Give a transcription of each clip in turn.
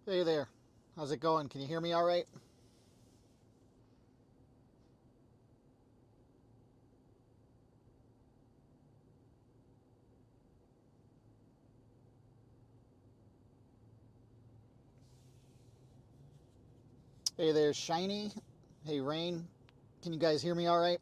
Hey there. How's it going? Can you hear me all right? Hey there, Shiny. Hey, Rain. Can you guys hear me all right?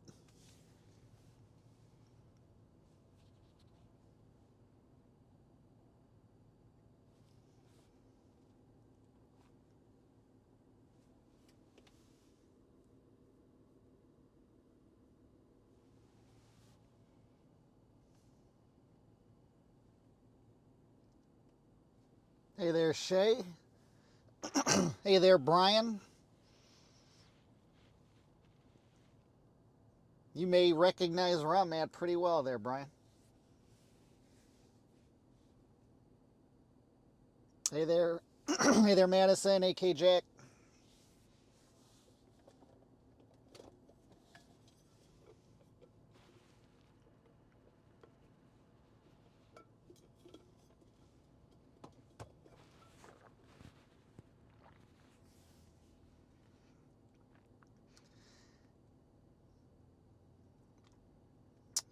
Hey there, Shay. Hey there, Brian. You may recognize where I'm at pretty well there, Brian. Hey there. Hey there, Madison, AK Jack.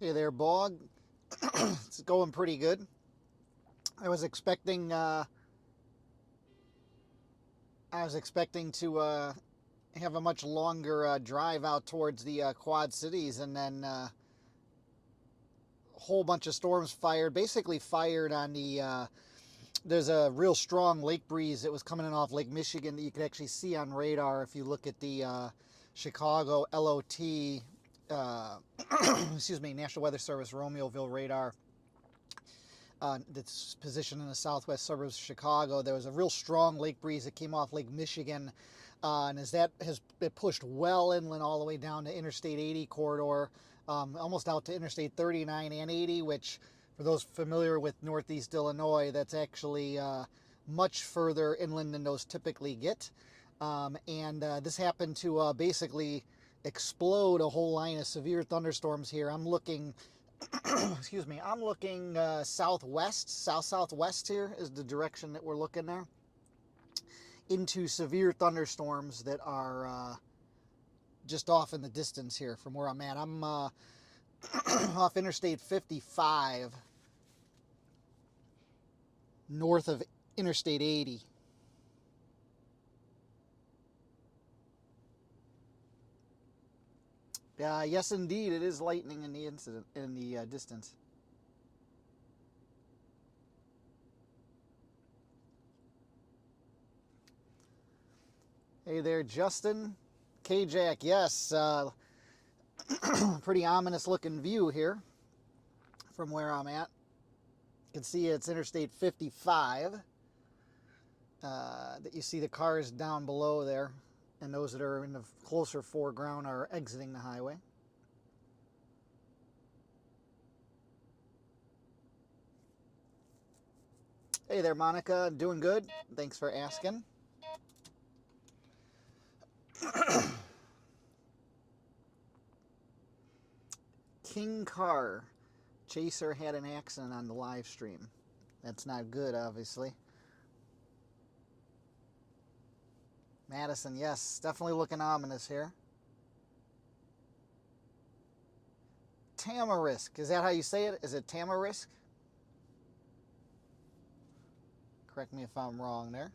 Hey there, Bog. It's going pretty good. I was expecting to have a much longer drive out towards the Quad Cities, and then a whole bunch of storms fired. Basically, fired on the there's a real strong lake breeze that was coming in off Lake Michigan that you could actually see on radar if you look at the Chicago LOT, excuse me, National Weather Service Romeoville radar that's positioned in the southwest suburbs of Chicago. There was a real strong lake breeze that came off Lake Michigan, and as that has it pushed well inland all the way down to Interstate 80 corridor, almost out to Interstate 39 and 80, which for those familiar with Northeast Illinois, that's actually much further inland than those typically get. And this happened to basically explode a whole line of severe thunderstorms here. I'm looking, excuse me, I'm looking southwest, southwest here is the direction that we're looking there, into severe thunderstorms that are just off in the distance here from where I'm at. I'm off Interstate 55, north of Interstate 80. Yes, indeed, it is lightning in the incident in the distance. Hey there, Justin. K-Jack, yes, pretty ominous looking view here from where I'm at. You can see it's Interstate 55. That you see the cars down below there, and those that are in the closer foreground are exiting the highway. Hey there, Monica. Doing good. Thanks for asking. King Car. Chaser had an accident on the live stream. That's not good, obviously. Madison, yes, definitely looking ominous here. Tamarisk, is that how you say it? Is it Tamarisk? Correct me if I'm wrong there.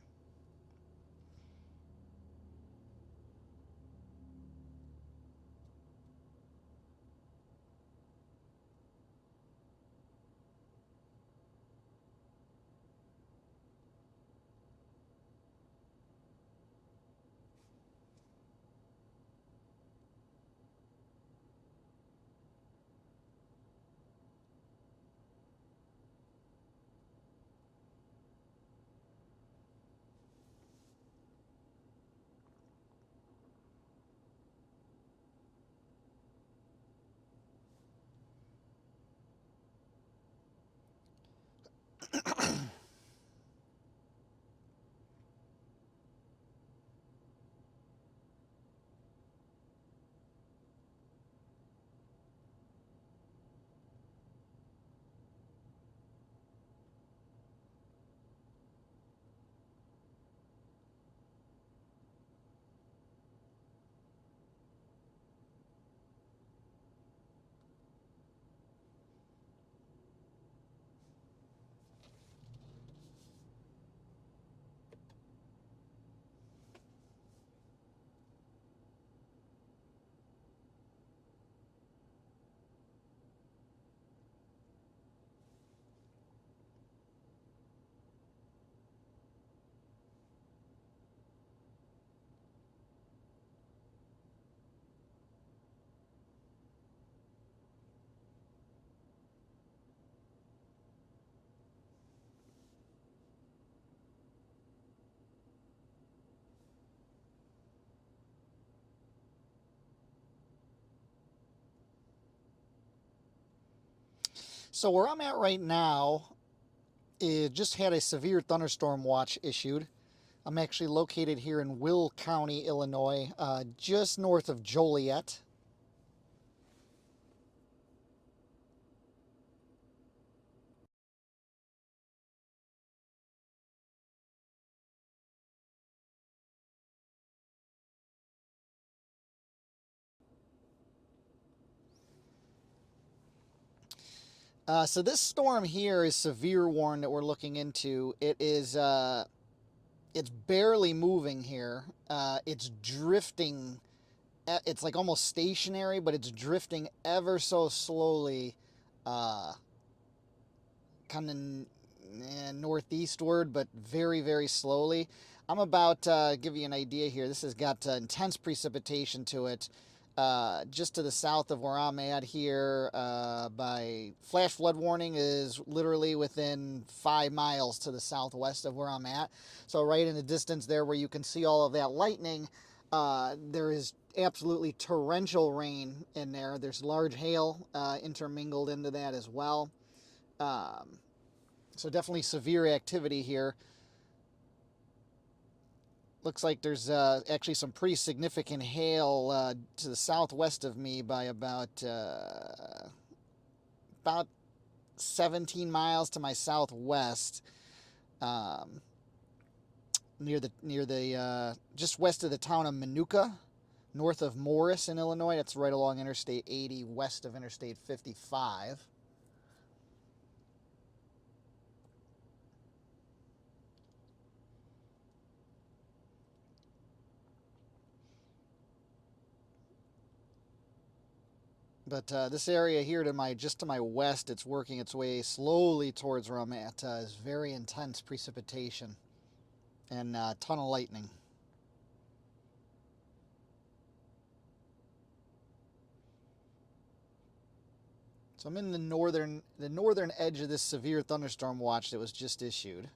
So where I'm at right now, it just had a severe thunderstorm watch issued. I'm actually located here in Will County, Illinois, just north of Joliet. So this storm here is severe warn that we're looking into. It's barely moving here. It's drifting. It's like almost stationary, but it's drifting ever so slowly, uh, kind of northeastward, but very, very slowly. I'm about to give you an idea here. This has got intense precipitation to it. Just to the south of where I'm at here, by flash flood warning is literally within 5 miles to the southwest of where I'm at. So right in the distance there where you can see all of that lightning, there is absolutely torrential rain in there. There's large hail intermingled into that as well. So definitely severe activity here. Looks like there's actually some pretty significant hail to the southwest of me by about 17 miles to my southwest, um, near the just west of the town of Minooka, north of Morris in Illinois. That's right along Interstate 80, west of Interstate 55. But this area here just to my west, it's working its way slowly towards where I'm at. Is very intense precipitation and a ton of lightning. So I'm in the northern edge of this severe thunderstorm watch that was just issued.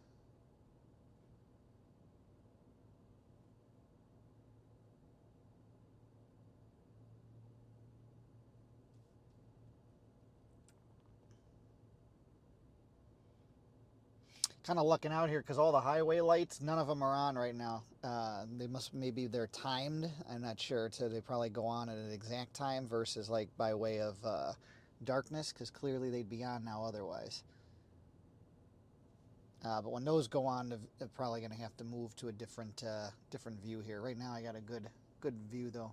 Kind of lucking out here because all the highway lights, none of them are on right now. They must, maybe they're timed. I'm not sure. So they probably go on at an exact time versus like by way of darkness, because clearly they'd be on now otherwise. But when those go on, they're probably going to have to move to a different view here. Right now, I got a good view though.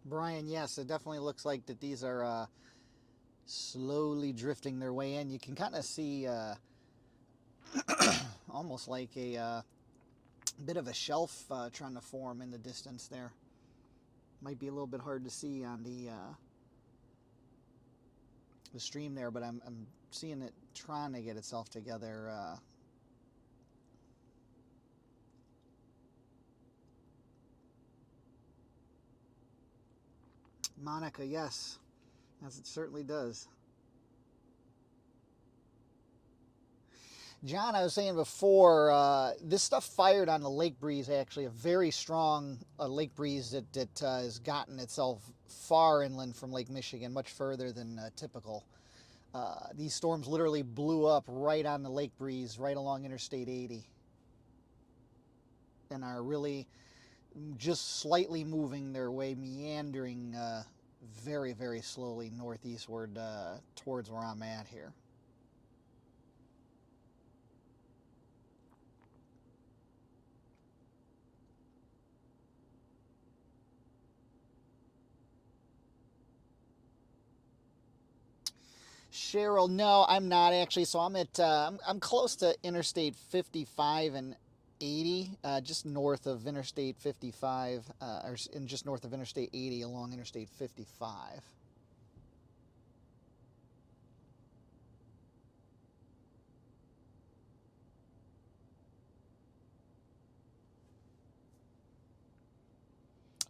Brian, yes, it definitely looks like that these are slowly drifting their way in. You can kind of see almost like a bit of a shelf trying to form in the distance there. Might be a little bit hard to see on the stream there, but I'm seeing it trying to get itself together. Monica, yes, as it certainly does. John, I was saying before, this stuff fired on the lake breeze, actually, a very strong lake breeze that has gotten itself far inland from Lake Michigan, much further than typical. These storms literally blew up right on the lake breeze, right along Interstate 80, and are really just slightly moving their way, meandering very, very slowly northeastward towards where I'm at here. Cheryl, no, I'm not actually. So I'm close to Interstate 55 and 80, just north of Interstate 55, or just north of Interstate 80 along Interstate 55.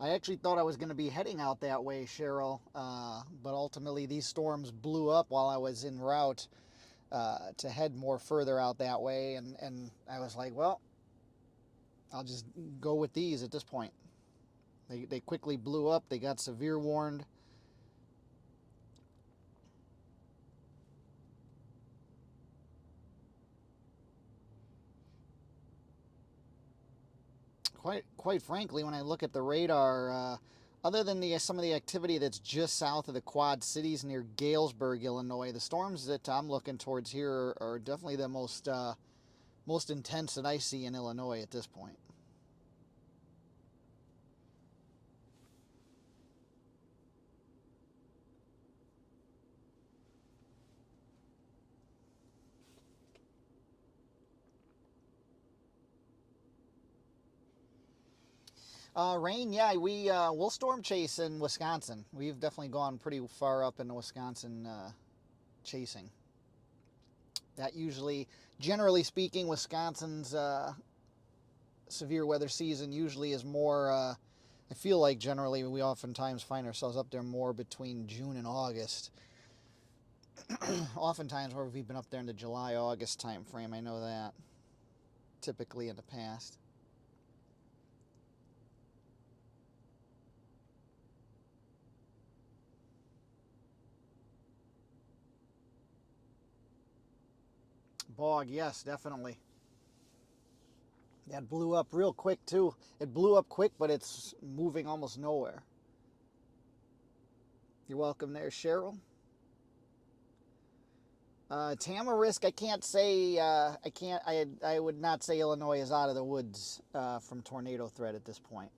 I actually thought I was going to be heading out that way, Cheryl, but ultimately these storms blew up while I was en route to head more further out that way, and I was like, well, I'll just go with these at this point. They quickly blew up. They got severe warned. Quite frankly, when I look at the radar, other than some of the activity that's just south of the Quad Cities near Galesburg, Illinois, the storms that I'm looking towards here are definitely the most intense that I see in Illinois at this point. Rain, yeah, we'll storm chase in Wisconsin. We've definitely gone pretty far up into Wisconsin chasing. That usually, generally speaking, Wisconsin's severe weather season usually is more. I feel like generally we oftentimes find ourselves up there more between June and August. Oftentimes where we've been up there in the July August time frame. I know that typically in the past. Bog, yes, definitely. That blew up real quick too. It blew up quick, but it's moving almost nowhere. You're welcome there, Cheryl. Tamarisk, I can't say. I can't. I would not say Illinois is out of the woods from tornado threat at this point.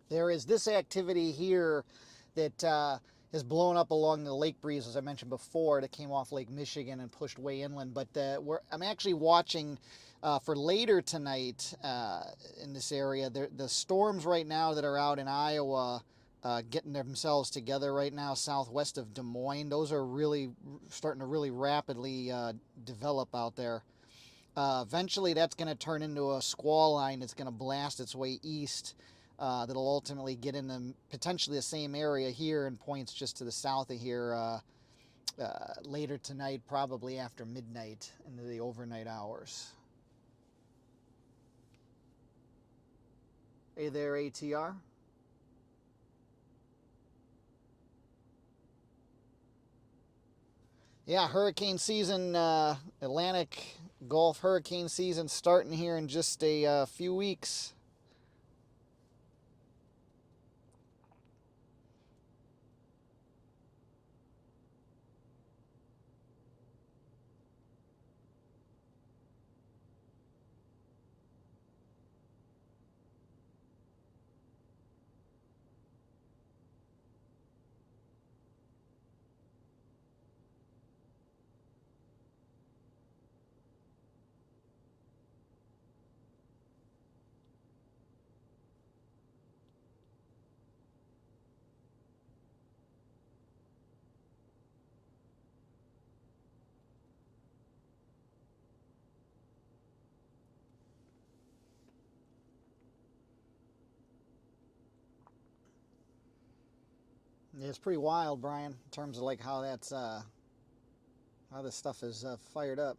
There is this activity here that has blown up along the lake breeze, as I mentioned before, that came off Lake Michigan and pushed way inland. But I'm actually watching for later tonight in this area. The storms right now that are out in Iowa getting themselves together right now southwest of Des Moines. Those are really starting to really rapidly develop out there. Eventually, that's going to turn into a squall line that's going to blast its way east. That'll ultimately get in potentially the same area here and points just to the south of here later tonight, probably after midnight into the overnight hours. Hey there, ATR. Yeah, hurricane season, Atlantic Gulf hurricane season starting here in just a few weeks. Yeah, it's pretty wild, Brian, in terms of like how that's how this stuff is fired up.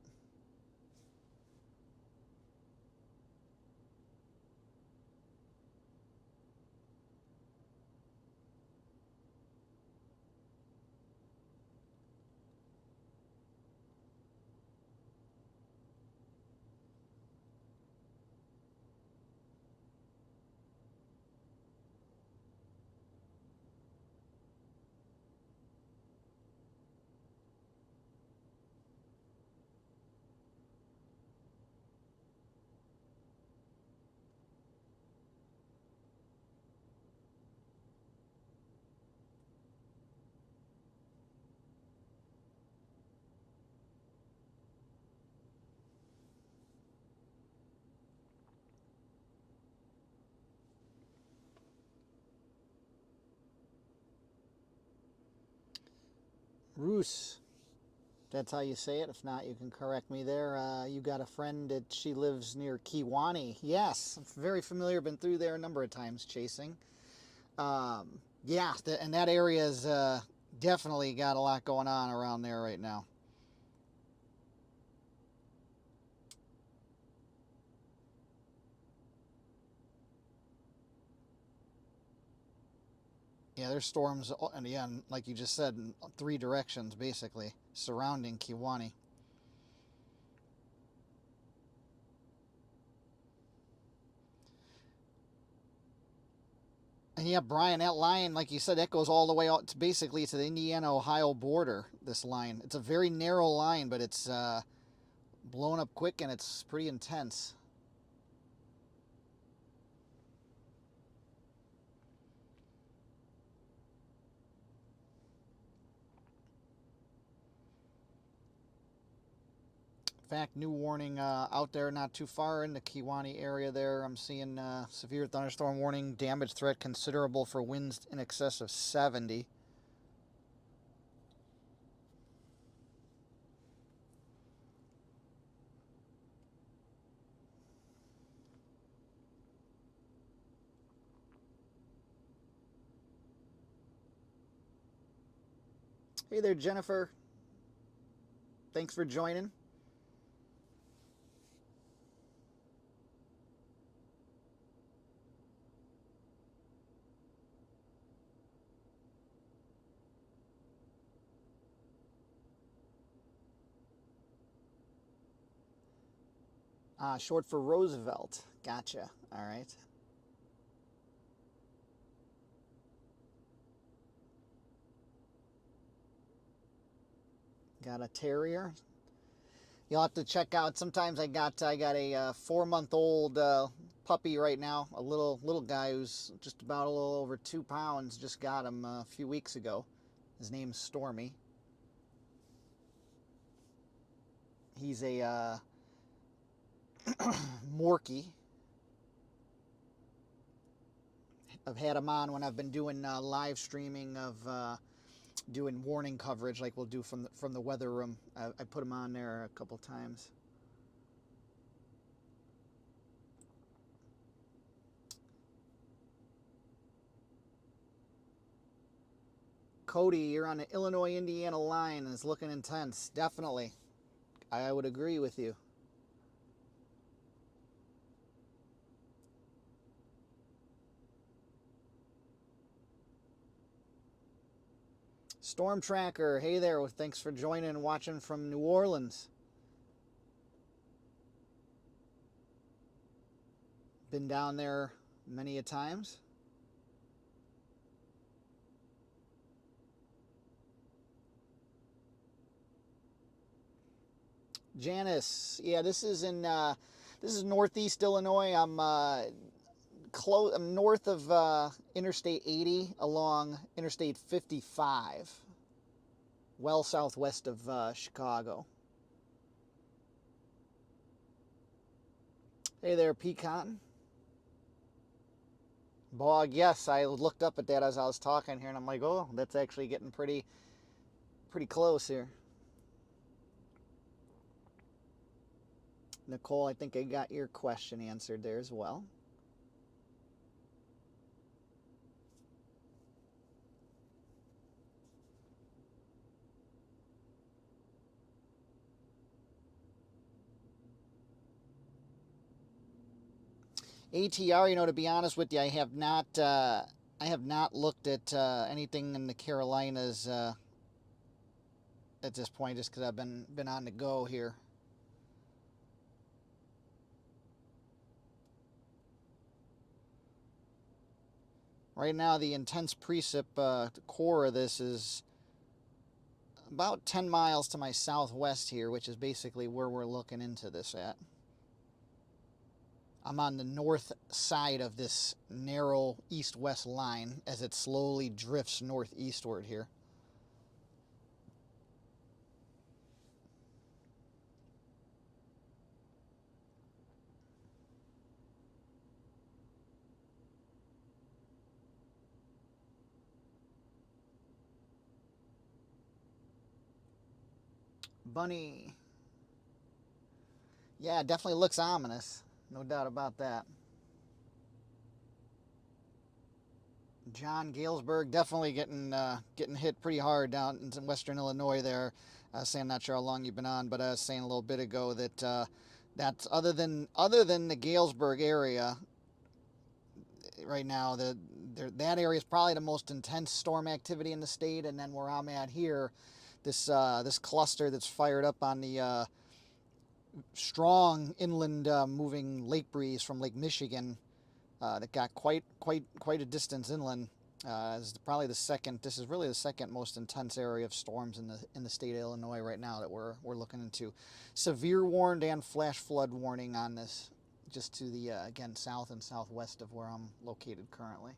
Roos. That's how you say it. If not, you can correct me there. You got a friend that she lives near Kewaunee. Yes, I'm very familiar. Been through there a number of times chasing. Yeah, and that area is definitely got a lot going on around there right now. Yeah, there's storms, and again, like you just said, in three directions basically surrounding Kewaunee. And yeah, Brian, that line, like you said, that goes all the way out to basically to the Indiana-Ohio border. This line, it's a very narrow line, but it's blown up quick and it's pretty intense. In fact, new warning out there not too far in the Kewaunee area there. I'm seeing severe thunderstorm warning, damage threat considerable for winds in excess of 70. Hey there, Jennifer. Thanks for joining. Short for Roosevelt. Gotcha. All right. Got a terrier. You'll have to check out. Sometimes I got a 4-month-old puppy right now. A little guy who's just about a little over 2 pounds. Just got him a few weeks ago. His name's Stormy. He's a Morkie. I've had him on when I've been doing live streaming of doing warning coverage, like we'll do from the weather room. I put him on there a couple times. Cody, you're on the Illinois-Indiana line and it's looking intense. Definitely. I would agree with you. Storm Tracker, hey there. Thanks for joining and watching from New Orleans. Been down there many a times. Janice, yeah, this is northeast Illinois. I'm I'm north of Interstate 80 along Interstate 55, well southwest of Chicago. Hey there, Pecan. Bog, yes, I looked up at that as I was talking here, and I'm like, oh, that's actually getting pretty close here. Nicole, I think I got your question answered there as well. ATR, to be honest with you, I have not looked at anything in the Carolinas at this point, just because I've been on the go here. Right now, the intense precip core of this is about 10 miles to my southwest here, which is basically where we're looking into this at. I'm on the north side of this narrow east-west line as it slowly drifts northeastward here. Bunny. Yeah, it definitely looks ominous. No doubt about that. John Galesburg definitely getting hit pretty hard down in western Illinois there. Saying, not sure how long you've been on, but I was saying a little bit ago that that's other than the Galesburg area right now, that area is probably the most intense storm activity in the state. And then where I'm at here, this cluster that's fired up on the strong inland moving lake breeze from Lake Michigan that got quite a distance inland. Is probably the second. This is really the second most intense area of storms in the state of Illinois right now that we're looking into. Severe warned and flash flood warning on this, just to the again south and southwest of where I'm located currently.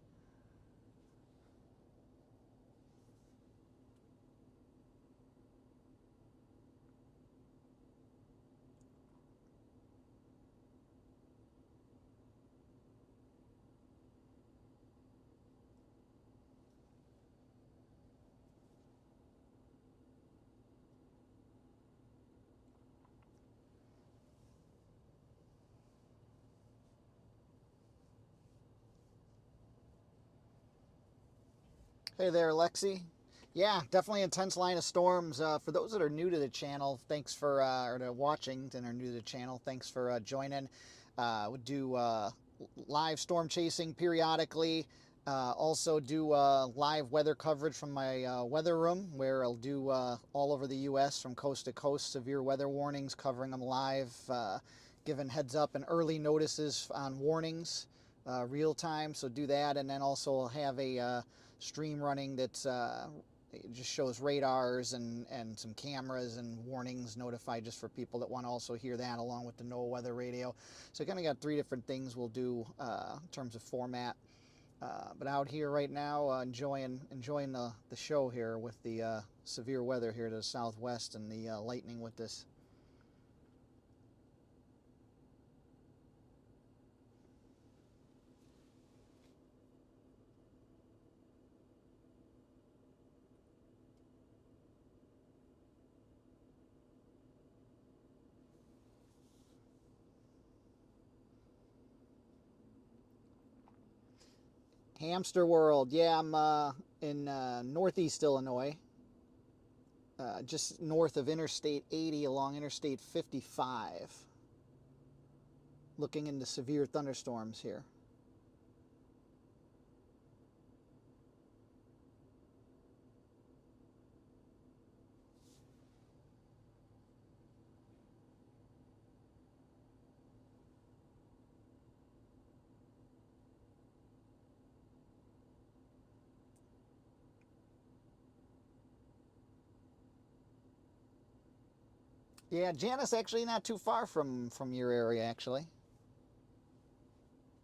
Hey there, Lexi. Yeah, definitely intense line of storms. For those that are new to the channel, thanks for or watching and are new to the channel. Thanks for joining. We do live storm chasing periodically. Also do live weather coverage from my weather room, where I'll do all over the U.S. from coast to coast severe weather warnings, covering them live, giving heads up and early notices on warnings, real time. So do that, and then also have a stream running that's it just shows radars and some cameras and warnings notified, just for people that want to also hear that along with the NOAA weather radio. So kind of got three different things we'll do in terms of format. But out here right now, enjoying the show here with the severe weather here to the southwest and the lightning with this. Hamster World. Yeah, I'm in northeast Illinois, just north of Interstate 80 along Interstate 55, looking into severe thunderstorms here. Yeah, Janice, actually not too far from your area, actually.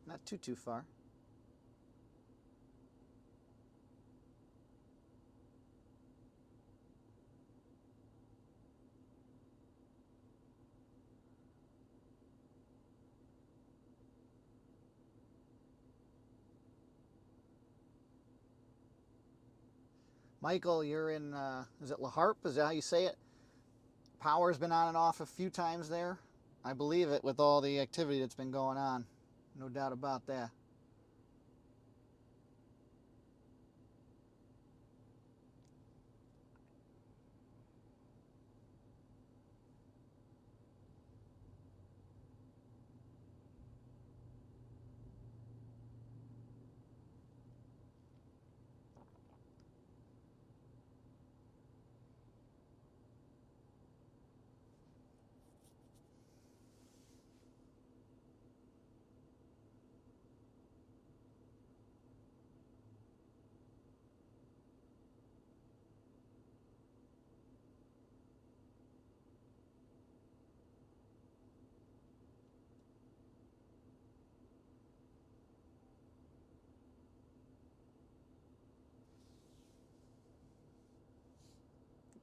Not too far. Michael, you're in, is it La Harpe? Is that how you say it? Power's been on and off a few times there. I believe it, with all the activity that's been going on. No doubt about that.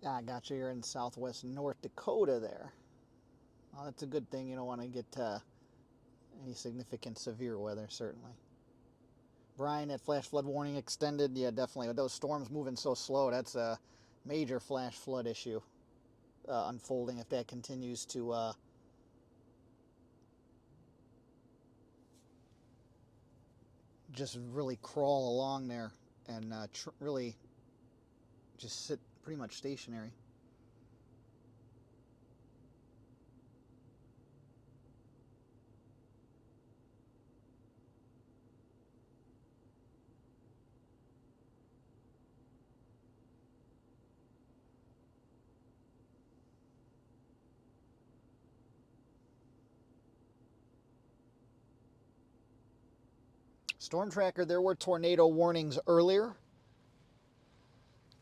I got you. You're in southwest North Dakota there. Well, that's a good thing. You don't want to get any significant severe weather, certainly. Brian, that flash flood warning extended. Yeah, definitely. With those storms moving so slow, that's a major flash flood issue. unfolding if that continues to just really crawl along there and really just sit pretty much stationary. Storm Tracker, there were tornado warnings earlier.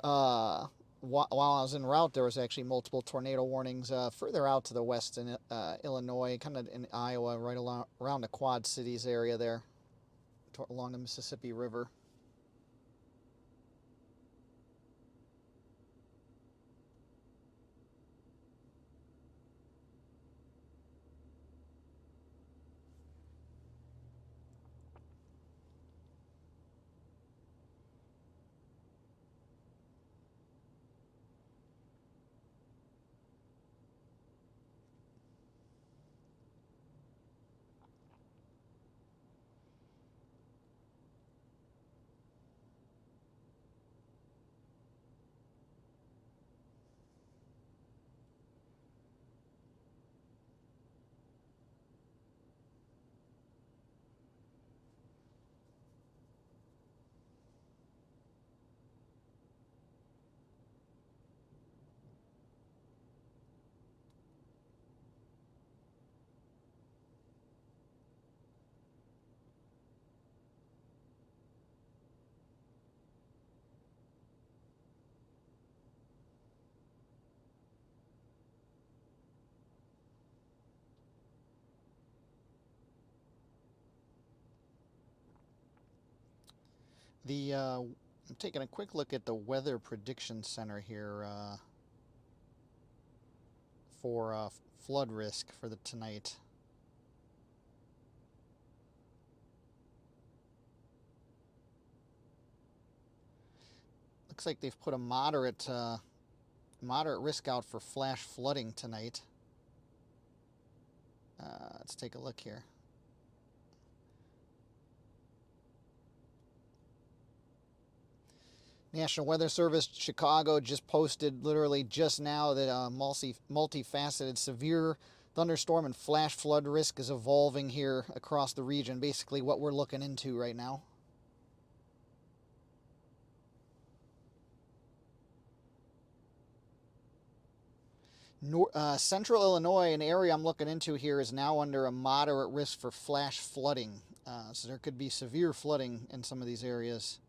While I was en route, there was actually multiple tornado warnings further out to the west in Illinois, kind of in Iowa, right around the Quad Cities area there, along the Mississippi River. I'm taking a quick look at the Weather Prediction Center here for flood risk for tonight. Looks like they've put a moderate risk out for flash flooding tonight. Let's take a look here. National Weather Service Chicago just posted literally just now that multifaceted severe thunderstorm and flash flood risk is evolving here across the region. Basically what we're looking into right now. Central Illinois, an area I'm looking into here, is now under a moderate risk for flash flooding. So there could be severe flooding in some of these areas.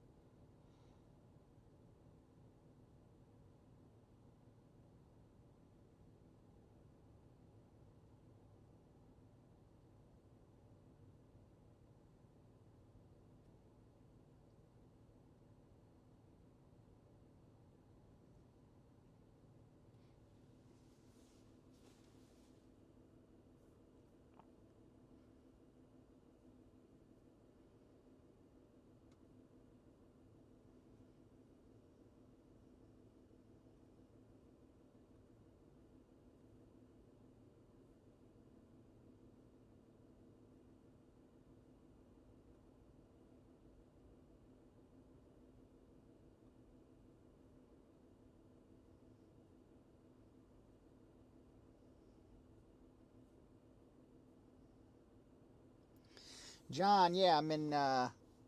John, yeah, I'm in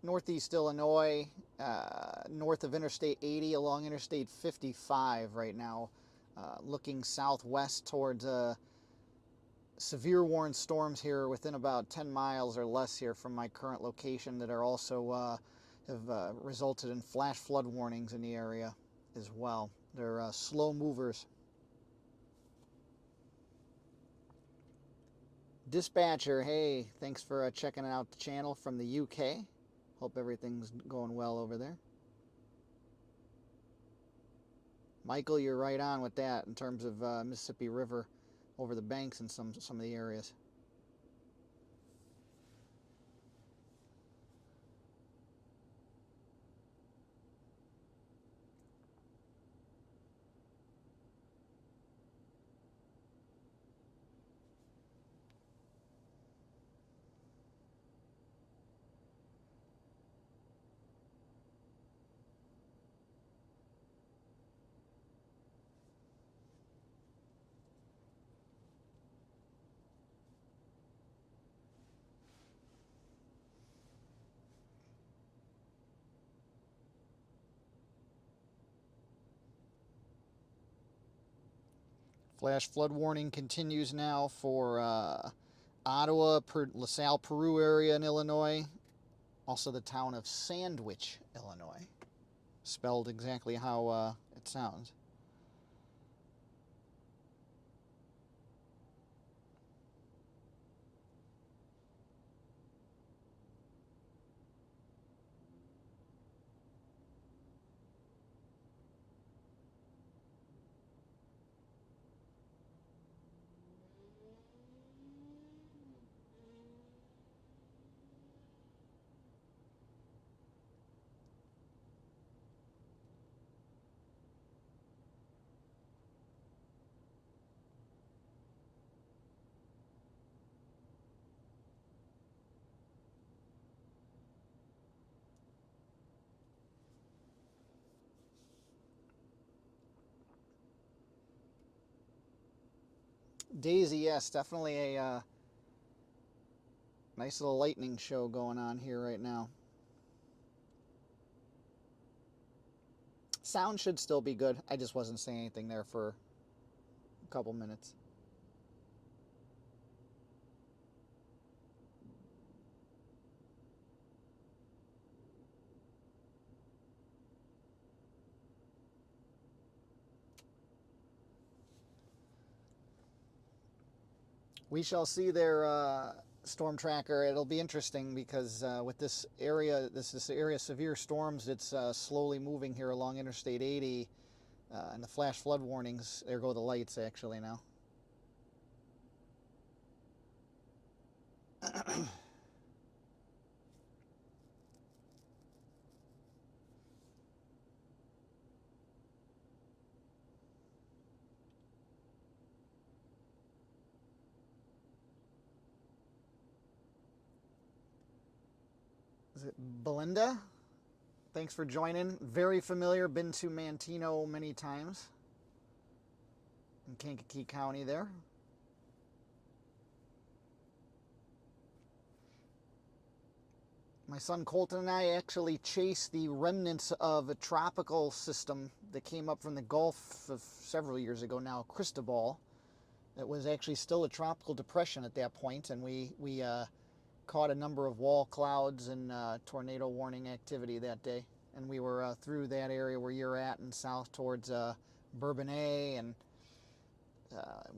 northeast Illinois, north of Interstate 80 along Interstate 55 right now, looking southwest towards severe warned storms here within about 10 miles or less here from my current location that are also have resulted in flash flood warnings in the area as well. They're slow movers. Dispatcher, hey, thanks for checking out the channel from the UK. Hope everything's going well over there. Michael, you're right on with that in terms of Mississippi River over the banks in some of the areas. Flash flood warning continues now for Ottawa, LaSalle, Peru area in Illinois. Also the town of Sandwich, Illinois. Spelled exactly how it sounds. Daisy, yes, definitely a nice little lightning show going on here right now. Sound should still be good. I just wasn't saying anything there for a couple minutes. We shall see their storm tracker. It'll be interesting because with this area of severe storms, it's slowly moving here along Interstate 80, and the flash flood warnings. There go the lights actually now. Is it Belinda? Thanks for joining. Very familiar. Been to Manteno many times in Kankakee County there. My son Colton and I actually chased the remnants of a tropical system that came up from the Gulf of several years ago now, Cristobal. It was actually still a tropical depression at that point, and we caught a number of wall clouds and tornado warning activity that day. And we were through that area where you're at and south towards Bourbonnais and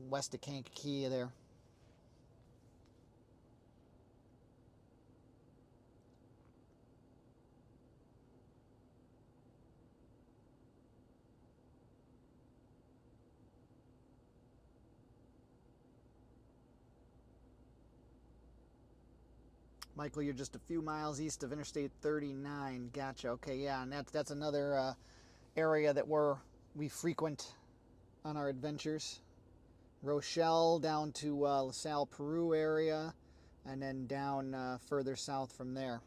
west of Kankakee there. Michael, you're just a few miles east of Interstate 39. Gotcha. Okay, yeah, and that's another area that we frequent on our adventures. Rochelle down to LaSalle, Peru area, and then down further south from there.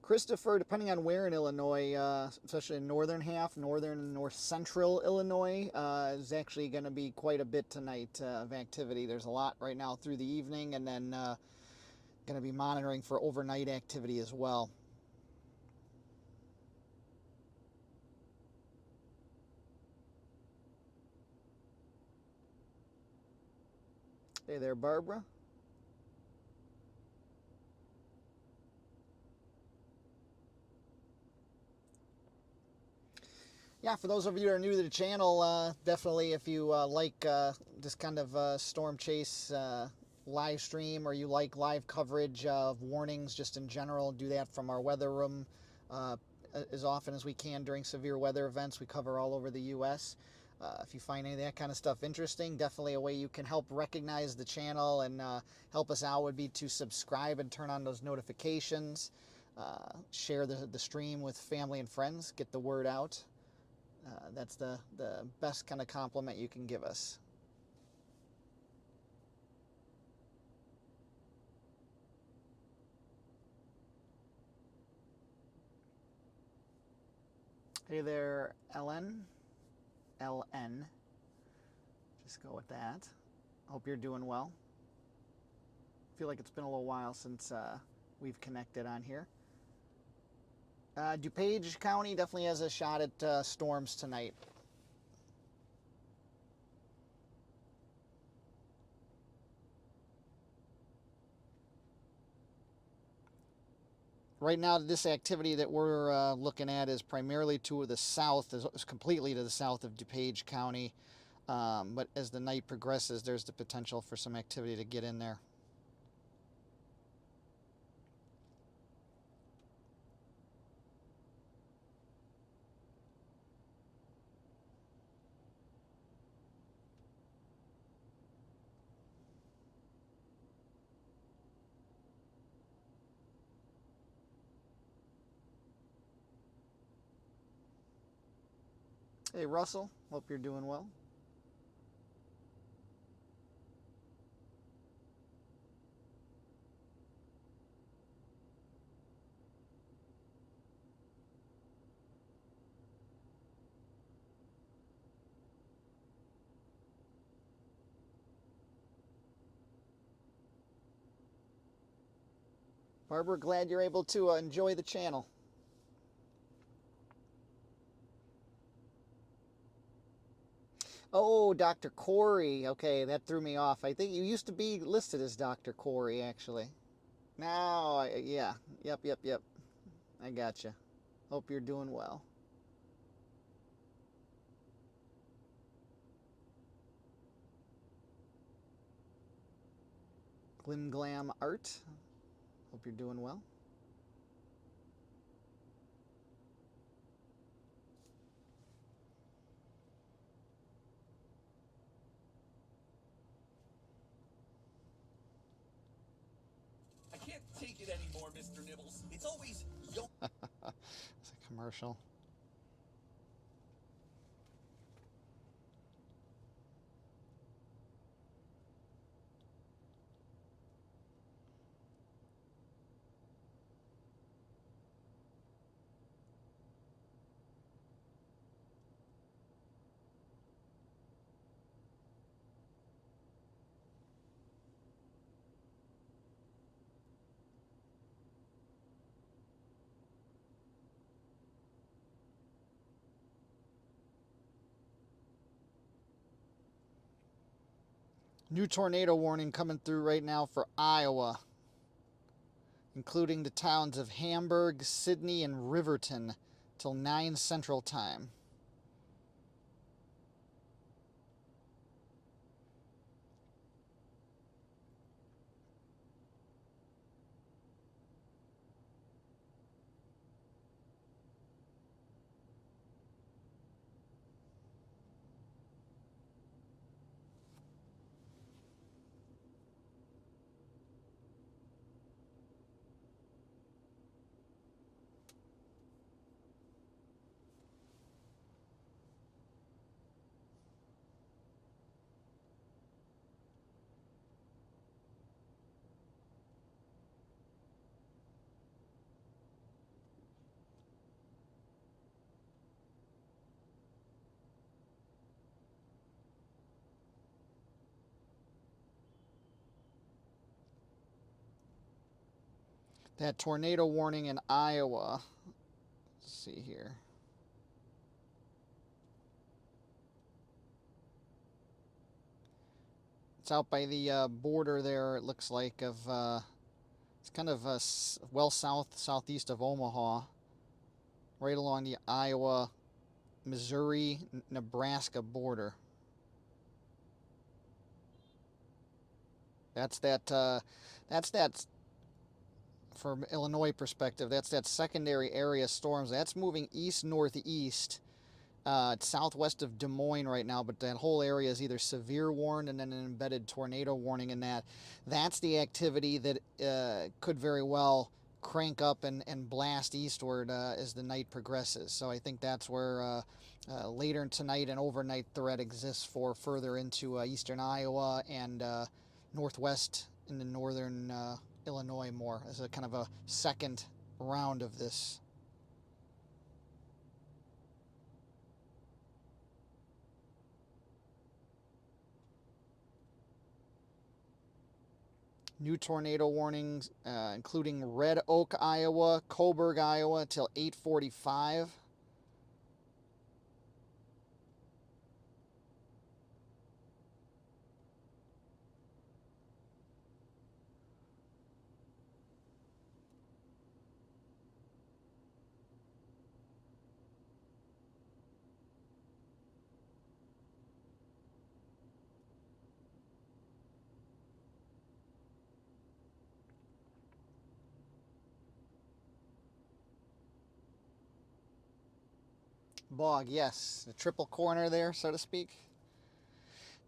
Christopher, depending on where in Illinois, especially in northern half, northern and north central Illinois, is actually going to be quite a bit tonight of activity. There's a lot right now through the evening, and then going to be monitoring for overnight activity as well. Hey there, Barbara. Yeah, for those of you that are new to the channel, definitely if you like this kind of storm chase live stream, or you like live coverage of warnings just in general, do that from our weather room as often as we can during severe weather events. We cover all over the U.S. If you find any of that kind of stuff interesting, definitely a way you can help recognize the channel and help us out would be to subscribe and turn on those notifications. Share the stream with family and friends, get the word out. That's the best kind of compliment you can give us. Hey there, LN. Just go with that. Hope you're doing well. I feel like it's been a little while since we've connected on here. DuPage County definitely has a shot at storms tonight. Right now, this activity that we're looking at is primarily to the south, is completely to the south of DuPage County. But as the night progresses, there's the potential for some activity to get in there. Hey, Russell, hope you're doing well. Barbara, glad you're able to enjoy the channel. Oh, Dr. Corey. Okay, that threw me off. I think you used to be listed as Dr. Corey, actually. Now, yeah. Yep. I gotcha. Hope you're doing well. Glim Glam Art. Hope you're doing well. I can't take it anymore, Mr. Nibbles. It's always yo. It's a commercial. New tornado warning coming through right now for Iowa, including the towns of Hamburg, Sydney, and Riverton till 9 Central Time. That tornado warning in Iowa. Let's see here. It's out by the border there, it looks like, of, it's kind of well southeast of Omaha, right along the Iowa, Missouri, Nebraska border. That's that, from Illinois perspective, that's that secondary area storms. That's moving east-northeast. It's southwest of Des Moines right now, but that whole area is either severe warned and then an embedded tornado warning in that. That's the activity that could very well crank up and blast eastward as the night progresses. So I think that's where later tonight and overnight threat exists for further into eastern Iowa and northwest into northern Illinois more as a kind of a second round of this. New tornado warnings, including Red Oak, Iowa, Coburg, Iowa, till 8:45. Bog, yes, the triple corner there, so to speak.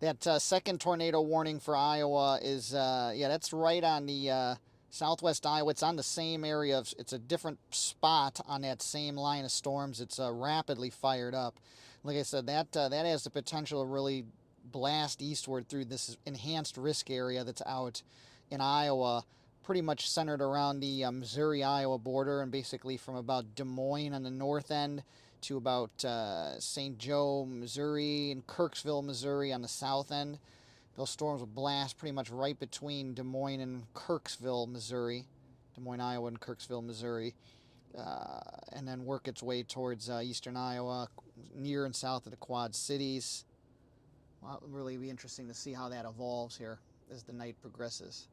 That second tornado warning for Iowa is, yeah, that's right on the southwest Iowa. It's on the same area of, it's a different spot on that same line of storms. It's rapidly fired up. Like I said, that has the potential to really blast eastward through this enhanced risk area that's out in Iowa, pretty much centered around the Missouri-Iowa border, and basically from about Des Moines on the north end to about St. Joe, Missouri, and Kirksville, Missouri on the south end. Those storms will blast pretty much right between Des Moines and Kirksville, Missouri. Des Moines, Iowa and Kirksville, Missouri. And then work its way towards eastern Iowa, near and south of the Quad Cities. Well, it'll really be interesting to see how that evolves here as the night progresses.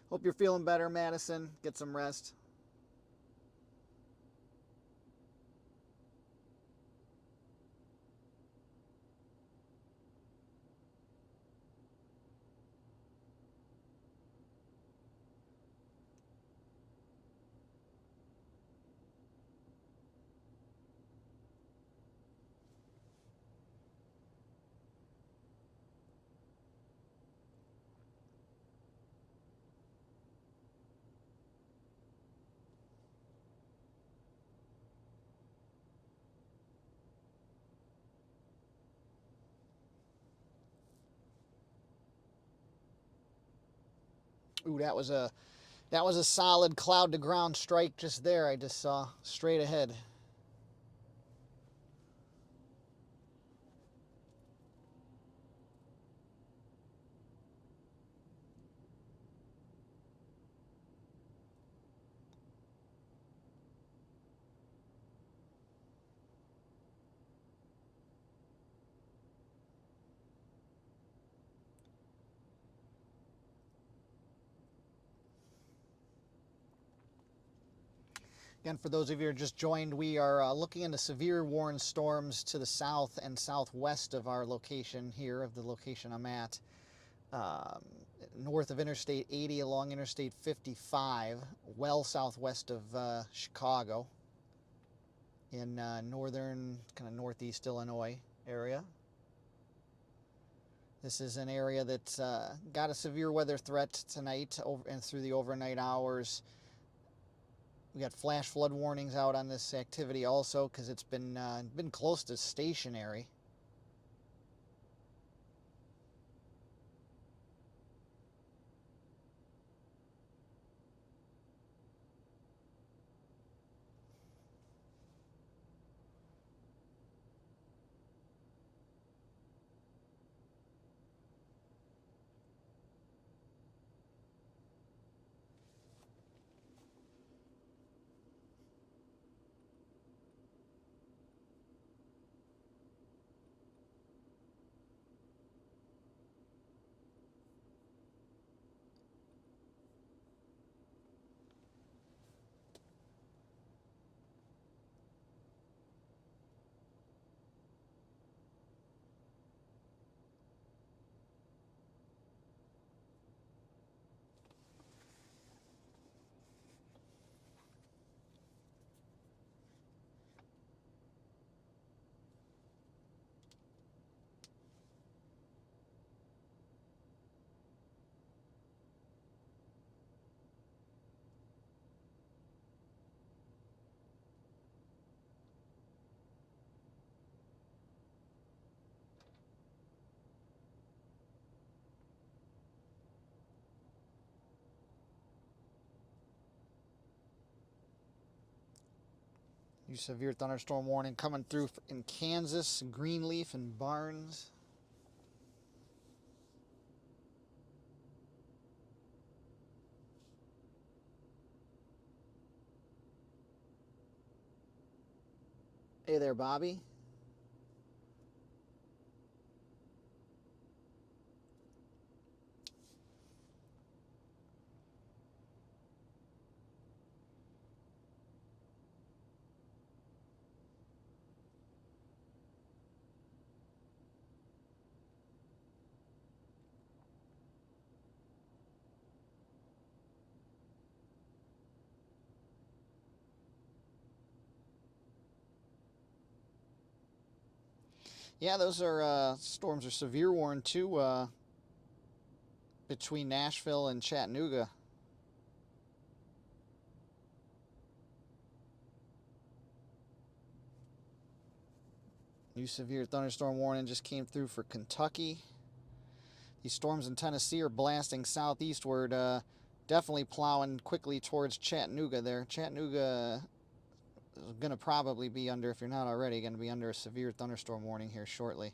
Hope you're feeling better, Madison. Get some rest. Ooh, that was a solid cloud to ground strike just there. I just saw straight ahead. Again, for those of you who are just joined, we are looking into severe warned storms to the south and southwest of our location here, of the location I'm at. North of Interstate 80 along Interstate 55, well southwest of Chicago, in northern, kind of northeast Illinois area. This is an area that's got a severe weather threat tonight and through the overnight hours. We got flash flood warnings out on this activity also because it's been close to stationary. New severe thunderstorm warning coming through in Kansas, Greenleaf, and Barnes. Hey there, Bobby. Yeah, those are storms are severe warned too between Nashville and Chattanooga. New severe thunderstorm warning just came through for Kentucky. These storms in Tennessee are blasting southeastward, definitely plowing quickly towards Chattanooga there. Chattanooga is going to probably be under, if you're not already, going to be under a severe thunderstorm warning here shortly.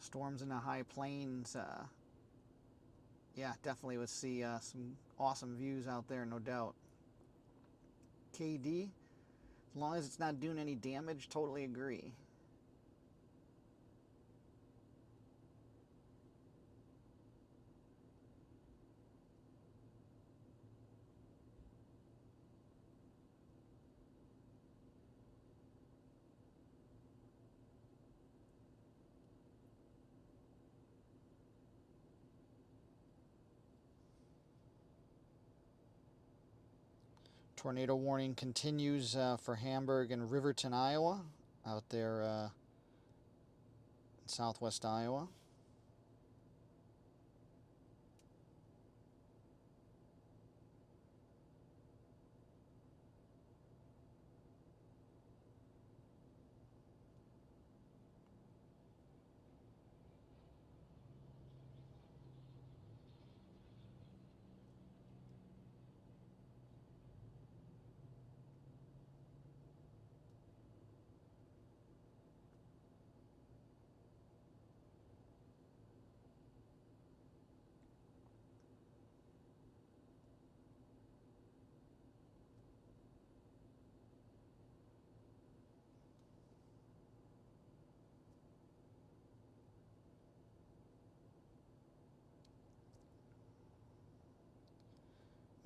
Storms in the high plains, yeah, definitely would see some awesome views out there, no doubt. KD, as long as it's not doing any damage, totally agree. Tornado warning continues for Hamburg and Riverton, Iowa, out there in southwest Iowa.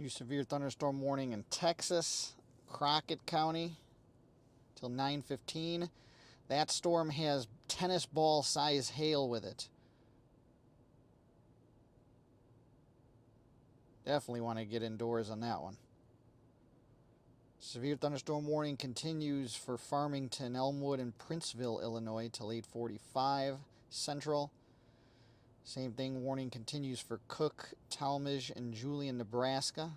New severe thunderstorm warning in Texas, Crockett County, till 9:15. That storm has tennis ball size hail with it. Definitely want to get indoors on that one. Severe thunderstorm warning continues for Farmington, Elmwood, and Princeville, Illinois, till 8:45 Central. Same thing, warning continues for Cook, Talmadge, and Julian, Nebraska,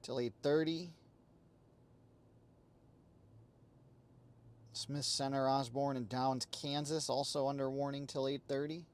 till 8:30. Smith Center, Osborne, and Downs, Kansas, also under warning till 8:30.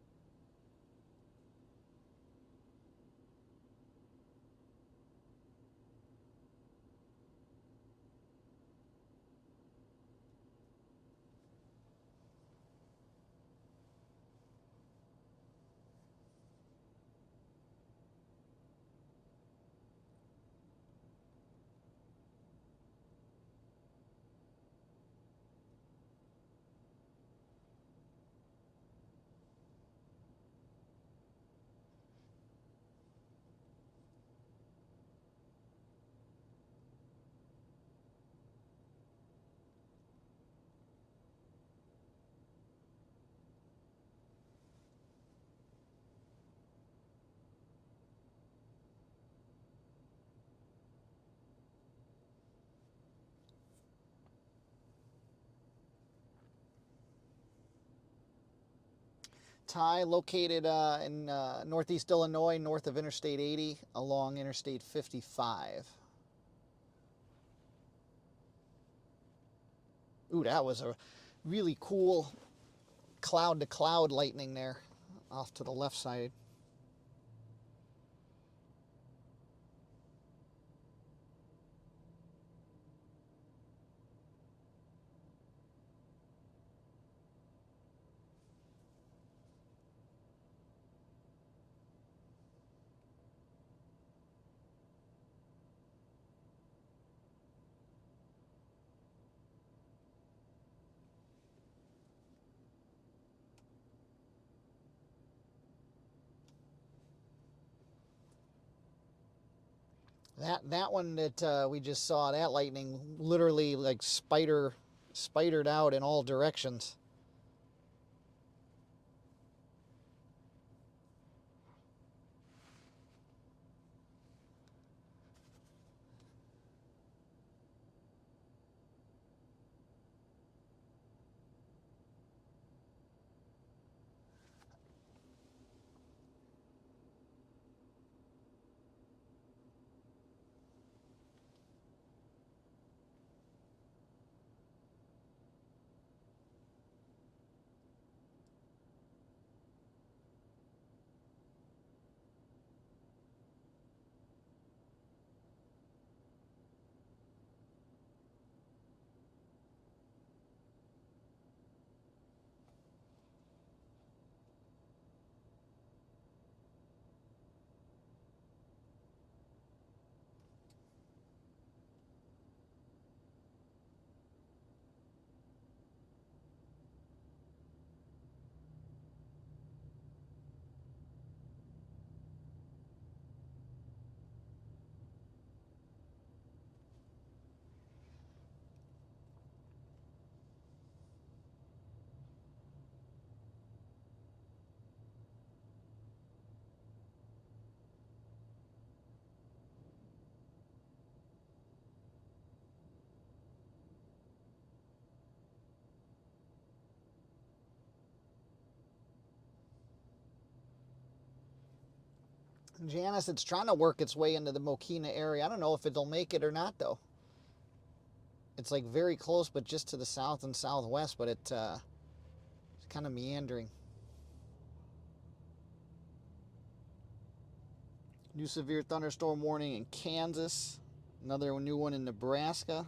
high, located in northeast Illinois, north of Interstate 80, along Interstate 55. Ooh, that was a really cool cloud-to-cloud lightning there off to the left side. That one that we just saw, that lightning literally like spidered out in all directions. Janice, it's trying to work its way into the Mokina area. I don't know if it'll make it or not, though. It's like very close, but just to the south and southwest, but it's kind of meandering. New severe thunderstorm warning in Kansas. Another new one in Nebraska.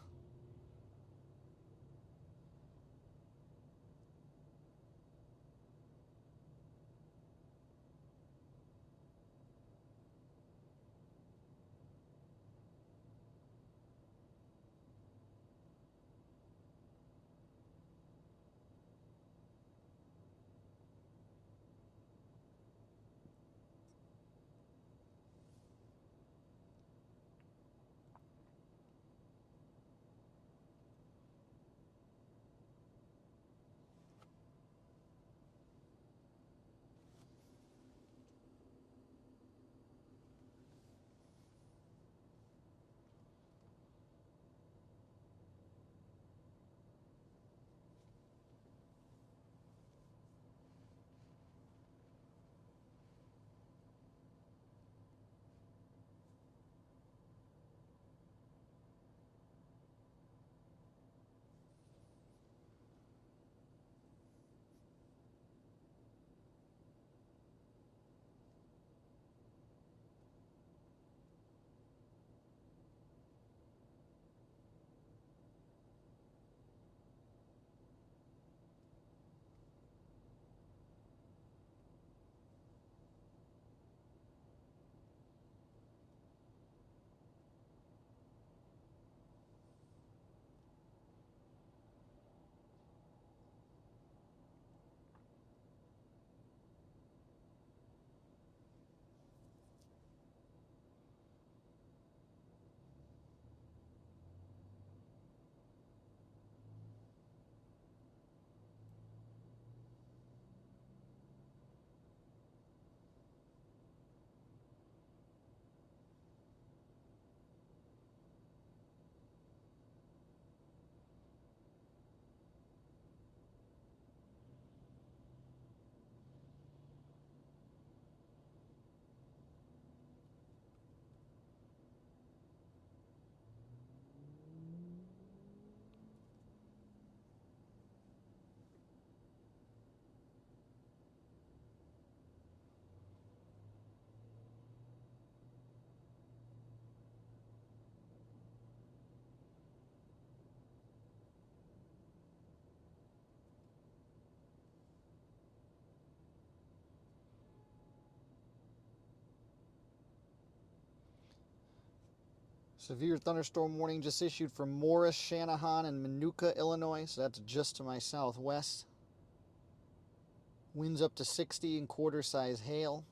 Severe thunderstorm warning just issued for Morris, Shanahan, and Minooka, Illinois. So that's just to my southwest. Winds up to 60 and quarter-size hail.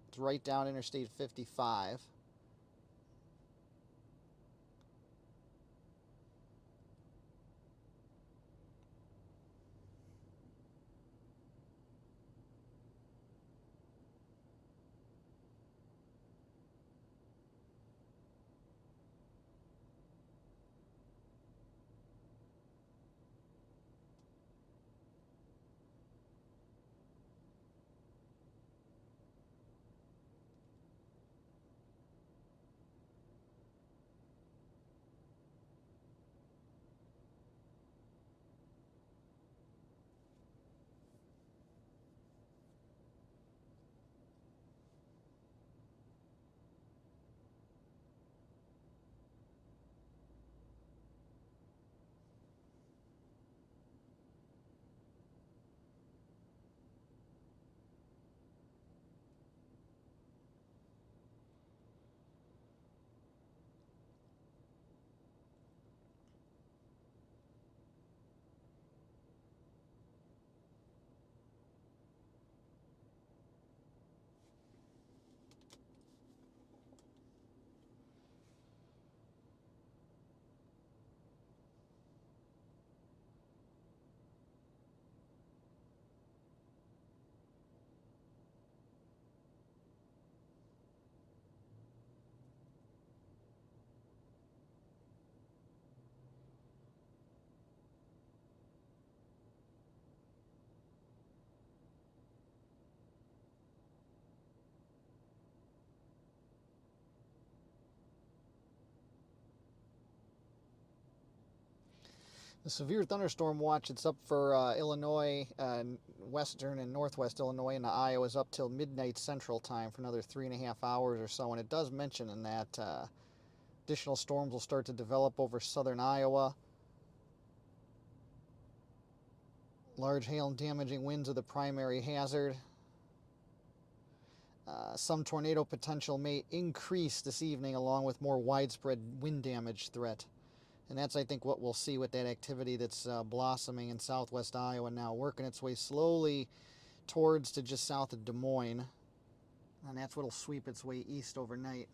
It's right down Interstate 55. The severe thunderstorm watch, it's up for Illinois, western and northwest Illinois, and Iowa is up till midnight Central Time for another 3.5 hours or so. And it does mention in that additional storms will start to develop over southern Iowa. Large hail and damaging winds are the primary hazard. Some tornado potential may increase this evening along with more widespread wind damage threat. And that's, I think, what we'll see with that activity that's blossoming in southwest Iowa now, working its way slowly towards to just south of Des Moines. And that's what'll sweep its way east overnight.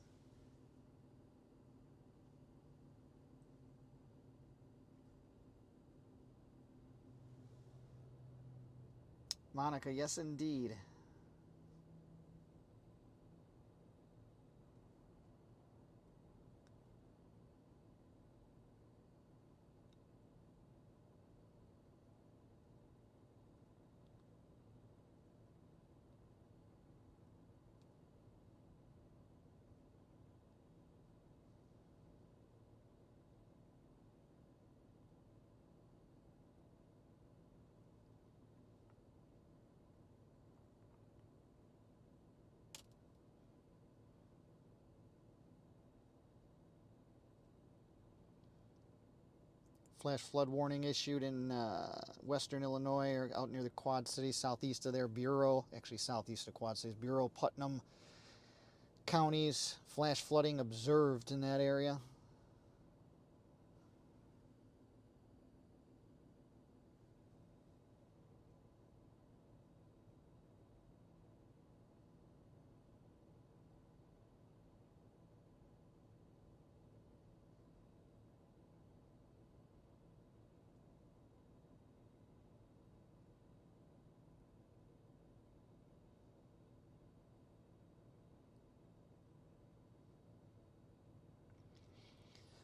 Monica, yes indeed. Flash flood warning issued in western Illinois, or out near the Quad Cities, southeast of their Bureau, actually southeast of Quad Cities, Bureau, Putnam counties. Flash flooding observed in that area.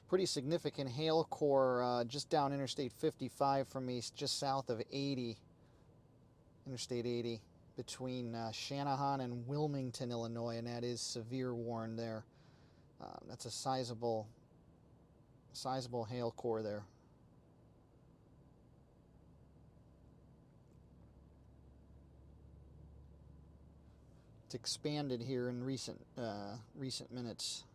Pretty significant hail core just down Interstate 55 from me, just south of 80, Interstate 80, between Shanahan and Wilmington, Illinois, and that is severe warned there. That's a sizable hail core there. It's expanded here in recent minutes.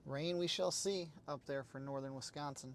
Rain we shall see up there for northern Wisconsin.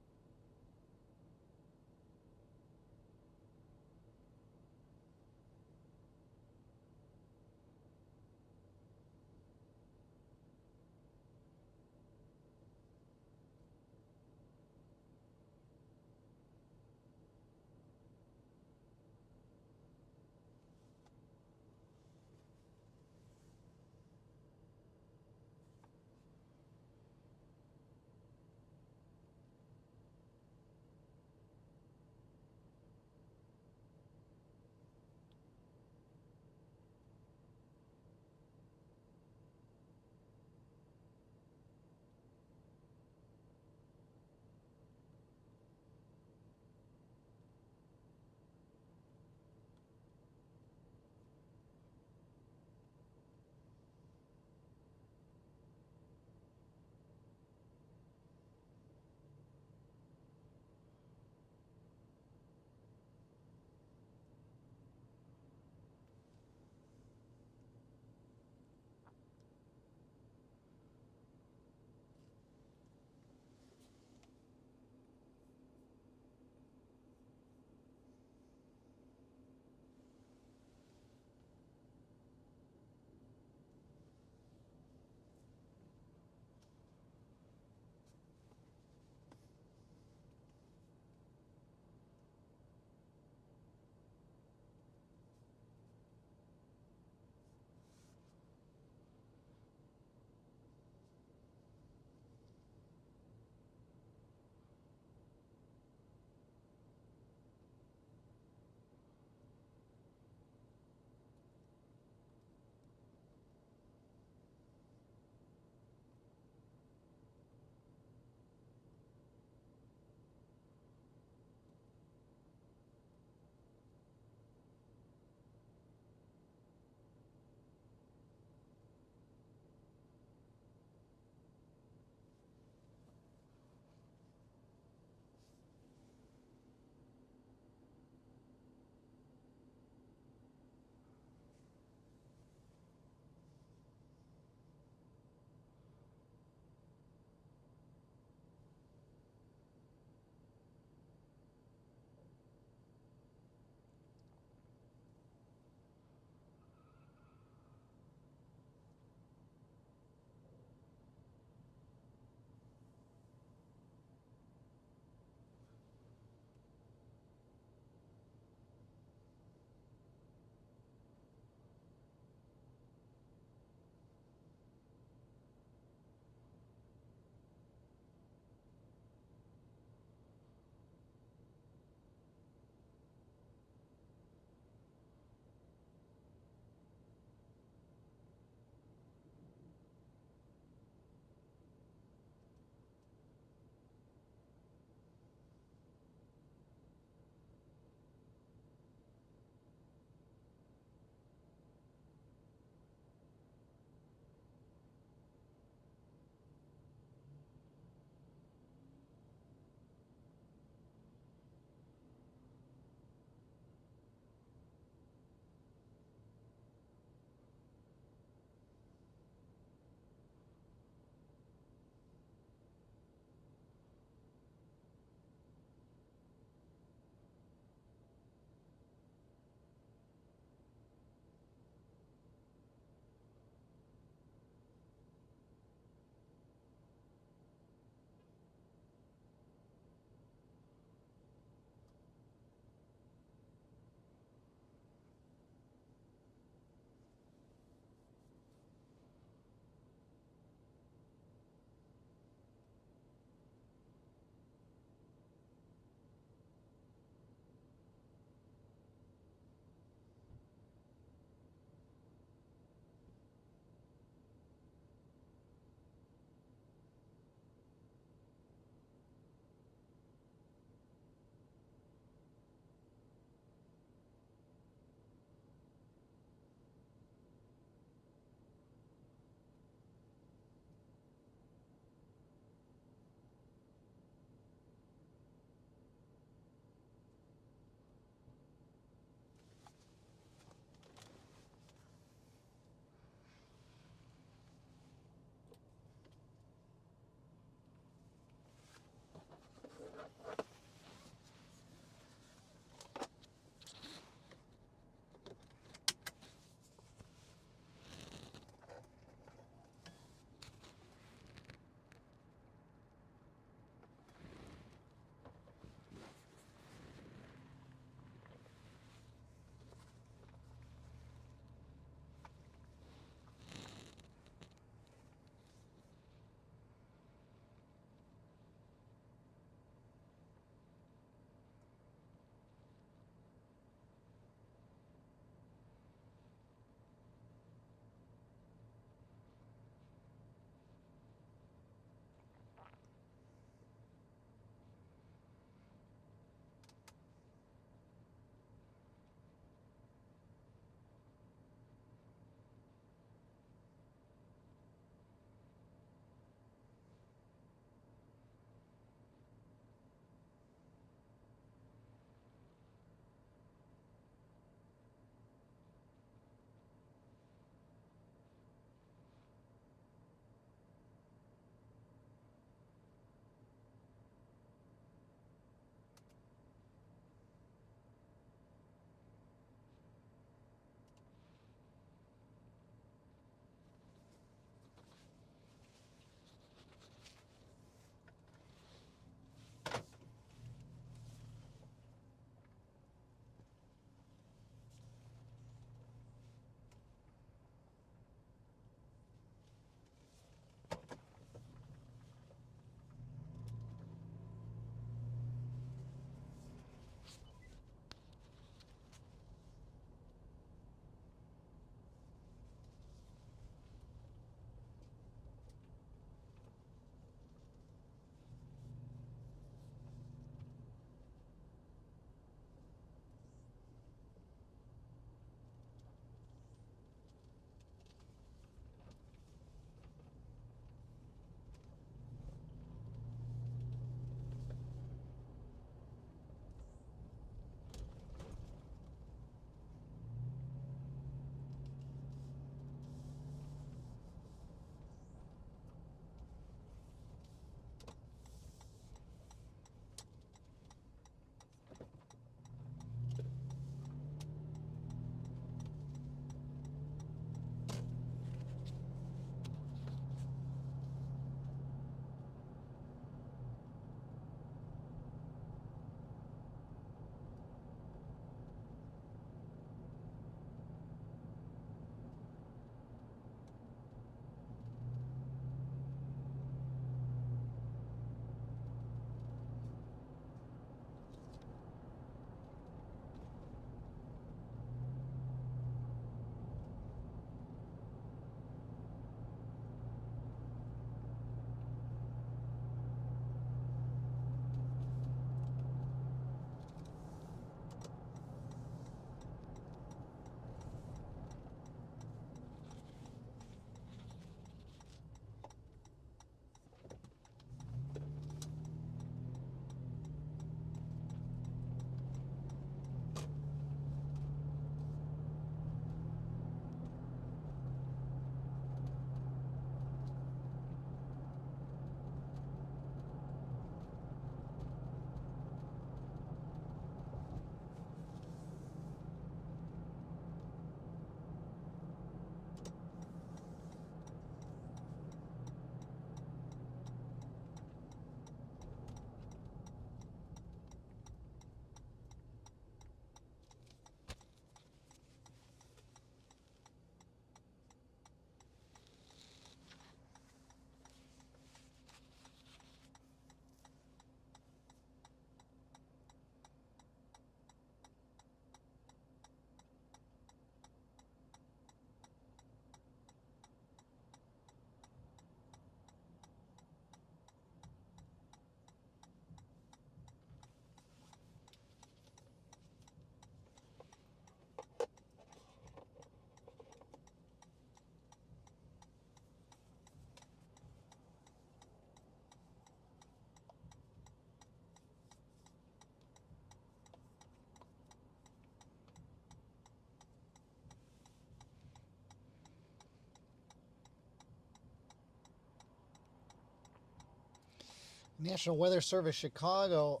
National Weather Service Chicago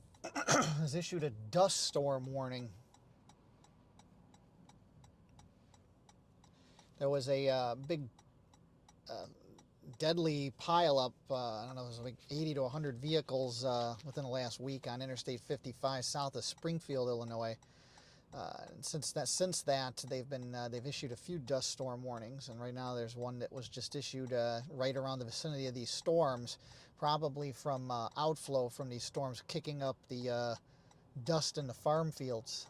has issued a dust storm warning. There was a big deadly pileup. I don't know, it was like 80 to 100 vehicles within the last week on Interstate 55 south of Springfield, Illinois. And since that, they've issued a few dust storm warnings, and right now there's one that was just issued right around the vicinity of these storms, probably from outflow from these storms kicking up the dust in the farm fields.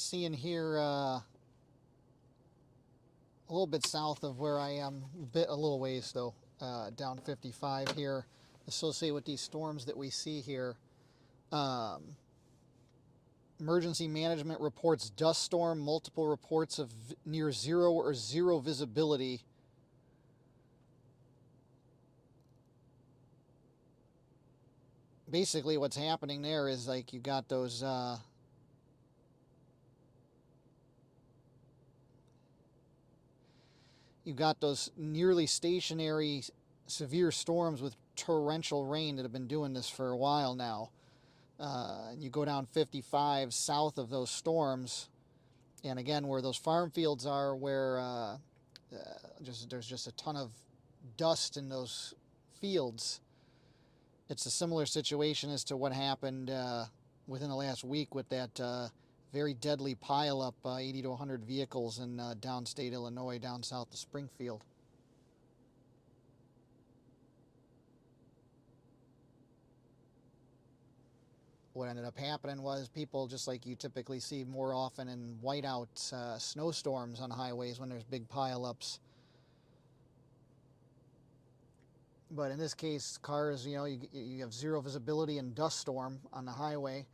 seeing here a little bit south of where I am, a little ways though, down 55 here, associated with these storms that we see here. Emergency management reports dust storm, multiple reports of near zero or zero visibility. Basically what's happening there is like you got those nearly stationary severe storms with torrential rain that have been doing this for a while now. You go down 55 south of those storms, and again where those farm fields are, where there's just a ton of dust in those fields. It's a similar situation as to what happened within the last week with that very deadly pileup, 80 to 100 vehicles in downstate Illinois, down south of Springfield. What ended up happening was people, just like you typically see more often in whiteout snowstorms on highways when there's big pileups. But in this case, cars, you have zero visibility and dust storm on the highway.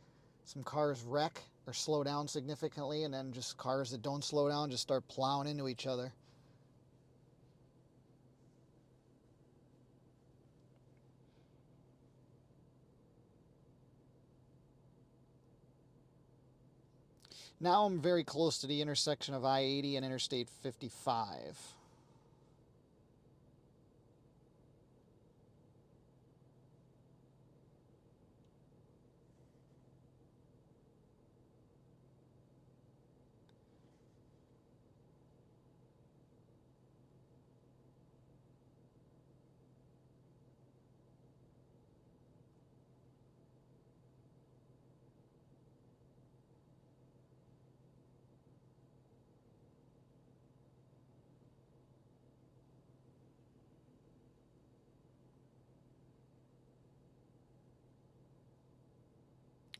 Some cars wreck or slow down significantly, and then just cars that don't slow down just start plowing into each other. Now I'm very close to the intersection of I-80 and Interstate 55.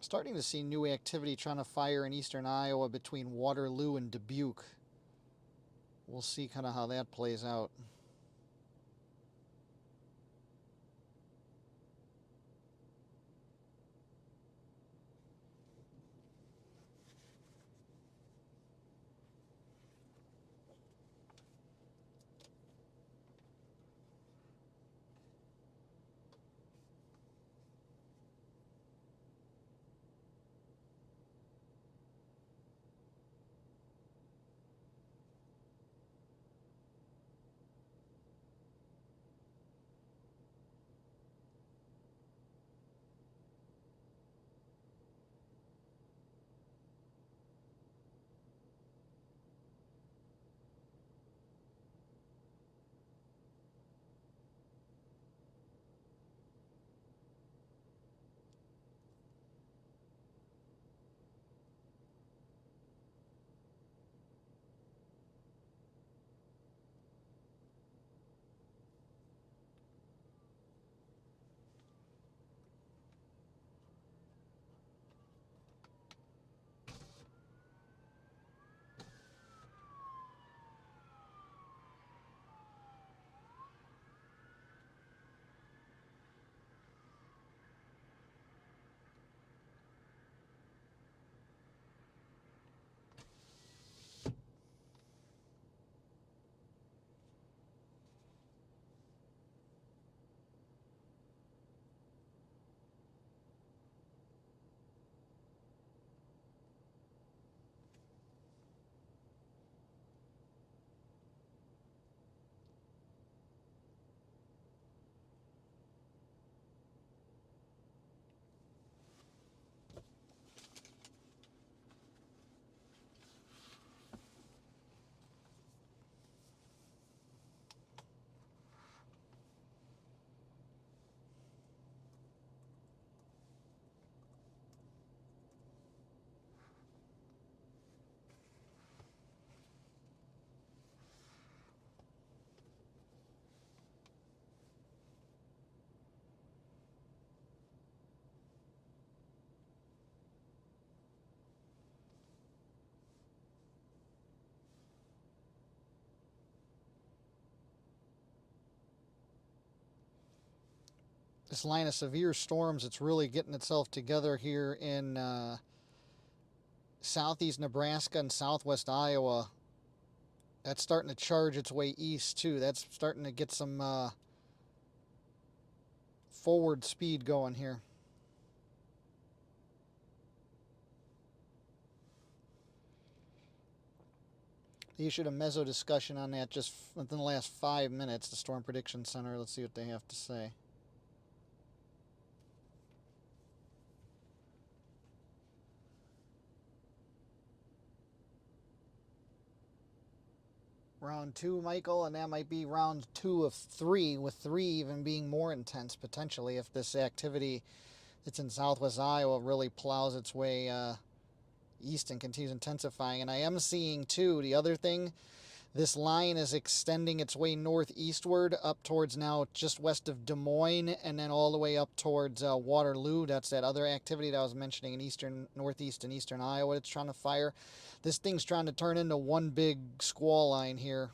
Starting to see new activity trying to fire in eastern Iowa between Waterloo and Dubuque. We'll see kind of how that plays out. this line of severe storms, it's really getting itself together here in southeast Nebraska and southwest Iowa. That's starting to charge its way east too. That's starting to get some forward speed going here. They issued a meso discussion on that just within the last 5 minutes, the Storm Prediction Center. Let's see what they have to say. Round 2, Michael, and that might be round 2 of 3, with 3 even being more intense potentially if this activity that's in southwest Iowa really plows its way east and continues intensifying. And I am seeing too, the other thing, this line is extending its way northeastward up towards now just west of Des Moines, and then all the way up towards Waterloo. That's that other activity that I was mentioning in eastern, northeast and eastern Iowa. It's trying to fire. This thing's trying to turn into one big squall line here.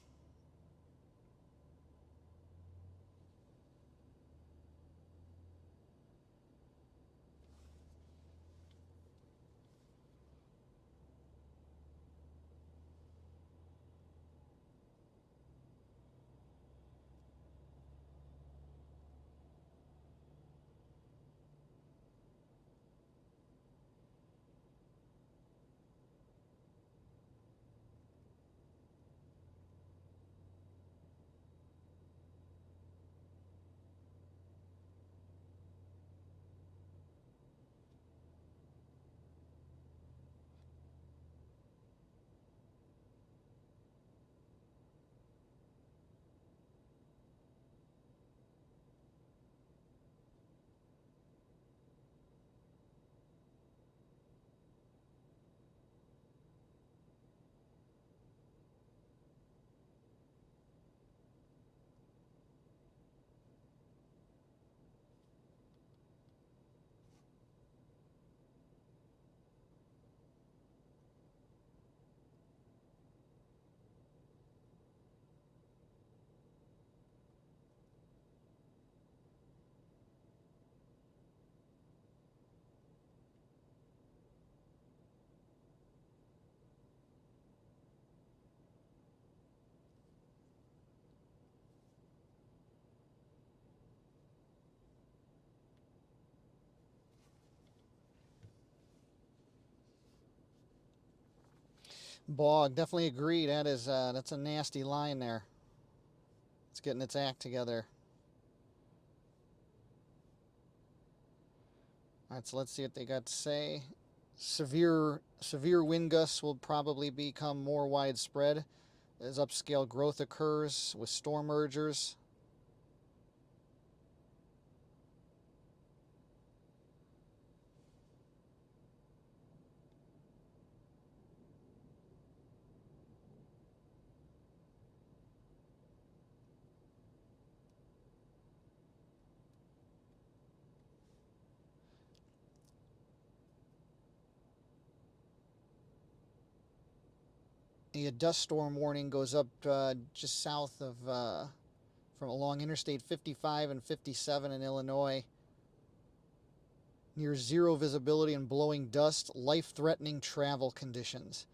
Bog, definitely agree. That's a nasty line there. It's getting its act together. All right, so let's see what they got to say. Severe wind gusts will probably become more widespread as upscale growth occurs with storm mergers. The dust storm warning goes up just south of from along Interstate 55 and 57 in Illinois. Near zero visibility and blowing dust, life-threatening travel conditions.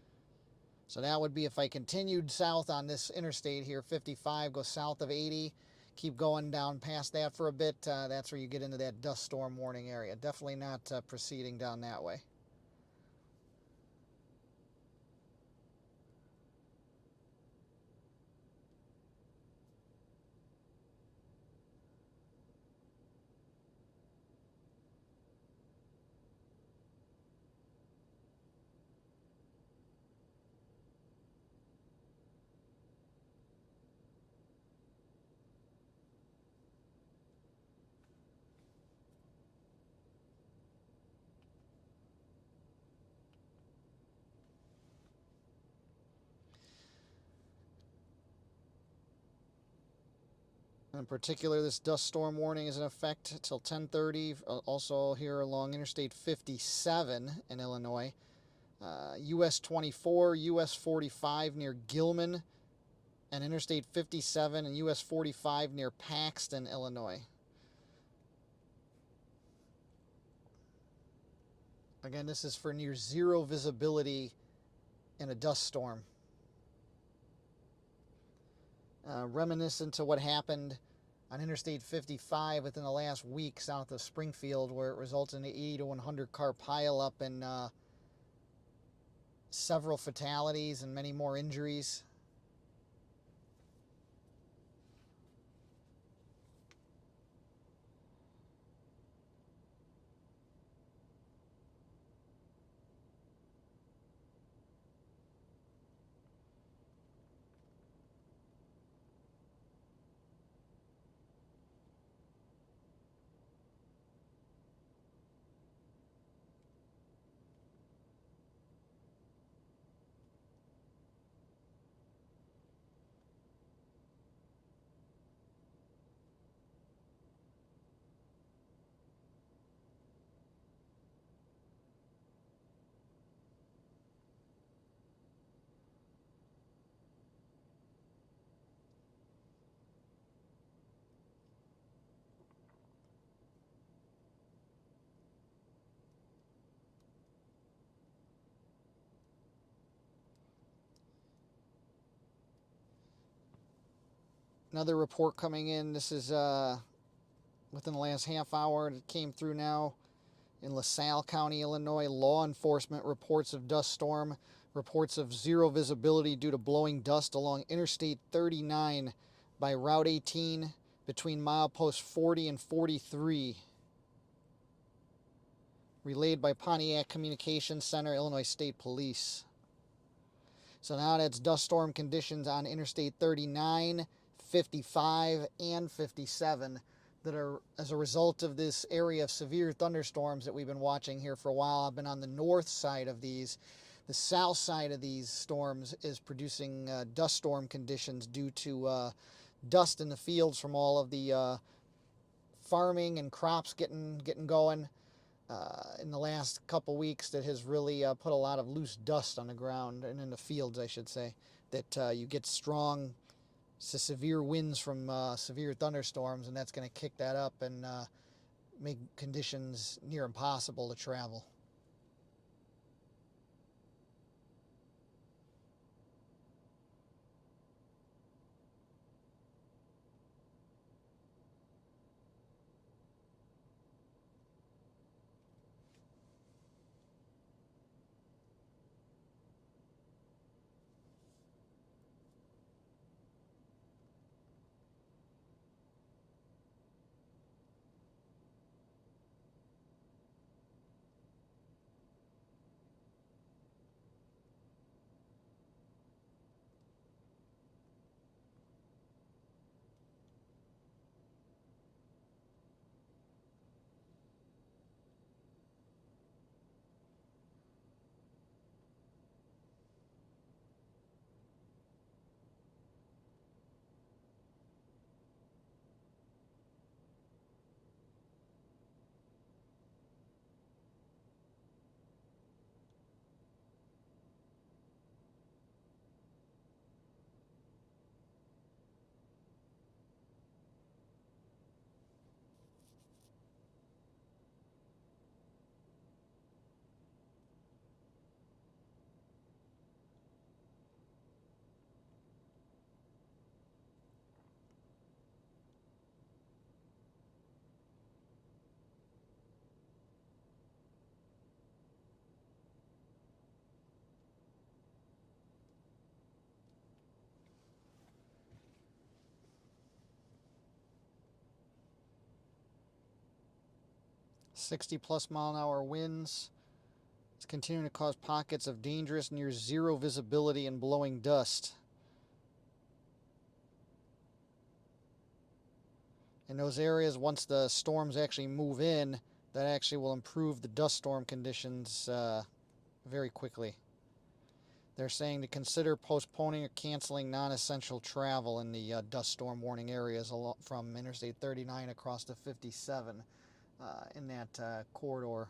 So that would be if I continued south on this interstate here, 55, go south of 80, keep going down past that for a bit. That's where you get into that dust storm warning area. Definitely not proceeding down that way. In particular, this dust storm warning is in effect until 10:30. Also here along Interstate 57 in Illinois. US 24, US 45 near Gilman, and Interstate 57 and US 45 near Paxton, Illinois. Again, this is for near zero visibility in a dust storm. Reminiscent to what happened on Interstate 55 within the last week south of Springfield, where it resulted in an 80 to 100 car pileup and several fatalities and many more injuries. Another report coming in. This is within the last half hour. It came through now. In LaSalle County, Illinois, law enforcement reports of dust storm. Reports of zero visibility due to blowing dust along Interstate 39 by Route 18 between mileposts 40 and 43. Relayed by Pontiac Communications Center, Illinois State Police. So now that's dust storm conditions on Interstate 39, 55, and 57 that are as a result of this area of severe thunderstorms that we've been watching here for a while. I've been on the north side of these. The south side of these storms is producing dust storm conditions due to dust in the fields from all of the farming and crops getting going in the last couple weeks. That has really put a lot of loose dust on the ground and in the fields, I should say, that you get strong severe winds from severe thunderstorms, and that's going to kick that up and make conditions near impossible to travel. +60-mile-an-hour winds. It's continuing to cause pockets of dangerous near zero visibility and blowing dust. In those areas, once the storms actually move in, that actually will improve the dust storm conditions very quickly. They're saying to consider postponing or canceling non-essential travel in the dust storm warning areas from Interstate 39 across to 57 in that corridor.